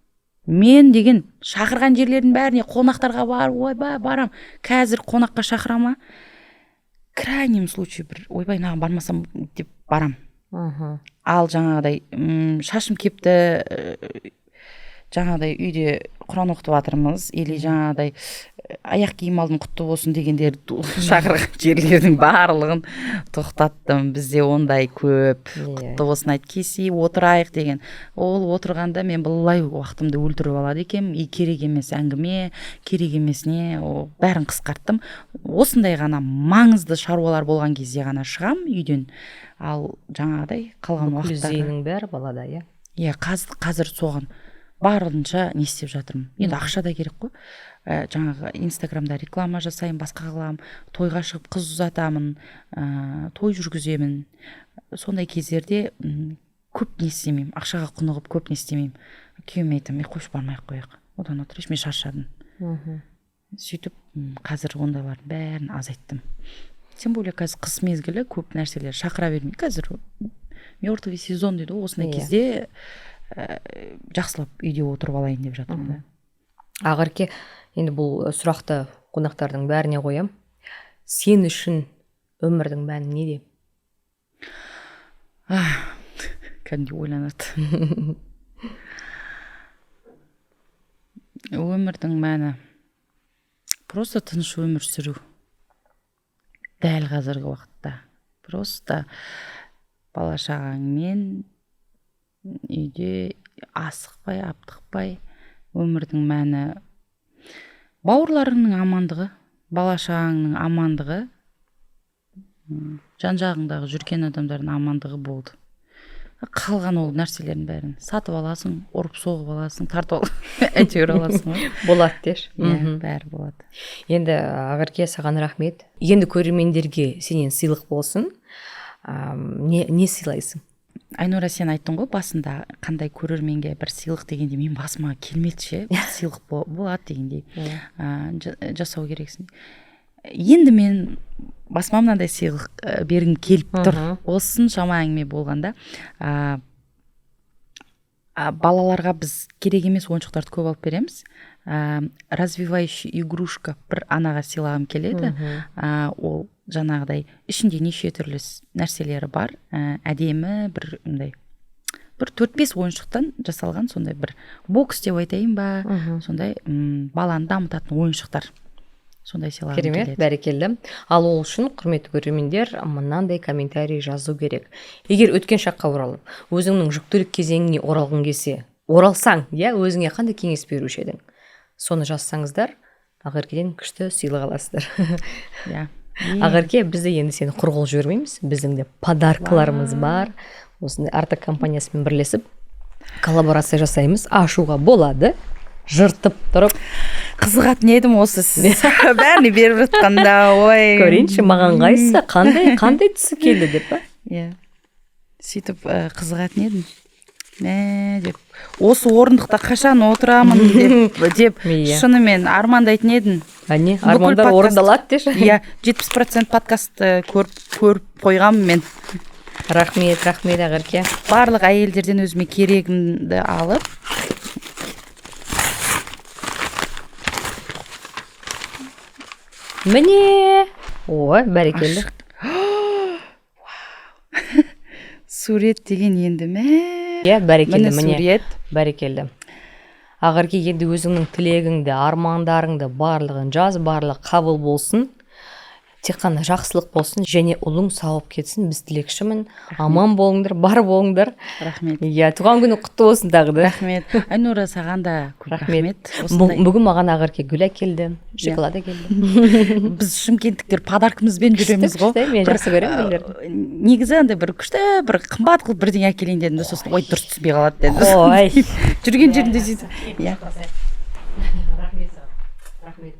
Мен деген шақырған жерлердің бәріне қонақтарға барам. Қазір қонаққа шақырама. Крайнем случай бір, ойбай, наған бармасам деп барам. Ал жаңағыдай шашым кепті, жаңағыдай үйде құран оқытып жатырмыз или жаңағыдай аяқ киім алдым құтты болсын дегендерді шақырған жерлердің барлығын тоқтаттым. Бізде ондай көп құтты болсын айт киси отырайық деген. Ол отырғанда мен былай уақытымды өлтіріп алады екенмін. И керек емес әңгіме, керек емес не, бәрін қысқарттым. Осындай ғана маңызды шаруалар болған кезде ғана шығам үйден. Ал жаңағыдай қалған уақыттарда зейінің бәрі балада, иә. Иә, қазір соған барынша не істеп жатырмын. Енді ақша да керек қой. Жаңағы инстаграмда реклама жасаймын, басқа қыламын, тойға шығып қыз ұзатамын, той жүргіземін. Сондай кездерде көп не істемеймін, ақшаға құнығып көп не істемеймін. Күйеуіме айтамын, қойшы бармай-ақ қояйық, одан отырайыншы, мен шаршадым. Сөйтіп қазір ондайлардың бәрін азайттым. Тем более қазір қыс мезгілі көп нәрселер шақыра бермей. Қазір мертвый сезон дейді, осындай кезде жақсылап үйде отырып алайын деп жатырмын да. Ақерке, енді бұл сұрақты қонақтардың бәріне қоям. Сен үшін өмірдің мәні неде? Кәдімгі ойланады. Өмірдің мәні просто тыныш өмір сүру. Дәл қазіргі уақытта. Просто бала шағаңмен үйде асықпай, аптықпай, өмірдің мәні бауырларыңның амандығы, бала шағаңның амандығы, жан жағыңдағы жүрген адамдардың амандығы болды. Қалған ол нәрселердің бәрін сатып аласың, ұрып соғып аласың, тартып аласың, әйтеуір аласың. Болады деш. Бәрі болады. Енді Ақерке, саған рахмет. Енді көрермендерге сенен сыйлық болсын. Не сыйлайсың? Айнұра, сен айттың ғой басында, қандай көрерменге бір сыйлық дегенде мен басыма келмеді ше, сыйлық болады дегендей жасау керексің. Енді мен басыма мынандай сыйлық бергім келіп тұр. Осыншама әңгіме болғанда балаларға біз керек емес ойыншықтарды көп алып береміз. Развивающий игрушка бір анаға сыйлағым келеді. Ол жаңағыдай ішінде неше түрлі нәрселері бар, әдемі бір 4-5 ойыншықтан жасалған сондай бір бокс деп айтайын ба, сондай баланы дамытатын ойыншықтар. Сондай сыйлағым келеді. Керемет, бәрекелді. Ал ол үшін құрметті көрермендер мынандай комментарий жазу керек. Егер өткен шаққа оралып, өзіңнің жүктілік кезеңіне оралсаң, өзіңе қандай кеңес беруші едің? Соны жазсаңыздар, Ақеркеден күшті сыйлық аласыздар. Ақерке, бізде енді сені құр қол жібермейміз. Біздің де подаркаларымыз бар. Осындай Артек компаниясымен бірлесіп коллаборация жасаймыз. Ашуға болады. Жыртып тұрып қызығатын едім осы сіз бәріне беріп жатқанда. Ой, көрейінші, маған қайсы қандай түсі келді деп па? Сөйтіп қызығатын едім. Деп осы орындықта қашан отырамын деп шынымен армандайтын едім. Армандар орындалады деші. 70% подкастты көріп қойғам мен. Рахмет, Ақерке. Барлық әйелдерден өзіме керегімді алып, міне, бәрекелді. Сурет деген енді бәрекелді, міне сурет. Бәрекелді. Ақерке, енді өзіңнің тілегіңді, армандарыңды барлығын жаз, барлығы қабыл болсын. Тек қана жақсылық болсын, және ұлың сауап кетсін. Біз тілекшімін. Аман болыңдар, бар болыңдар. Рахмет. Туған күні құтты болсын тағы да. Рахмет. Айнұра, саған да рахмет. Бүгін маған Ақерке гүл әкелді, шоколад әкелді. Біз шымкенттіктер подаркымызбен жүреміз ғой. Мен жақсы көремін гүлдерді. Негізі андай бір күшті, бір қымбат қылып бірдеңе әкелейін дедім, сосын ой дұрыс түспей қалады дедім. Жүрген жерінде сөйтіп. Рахмет.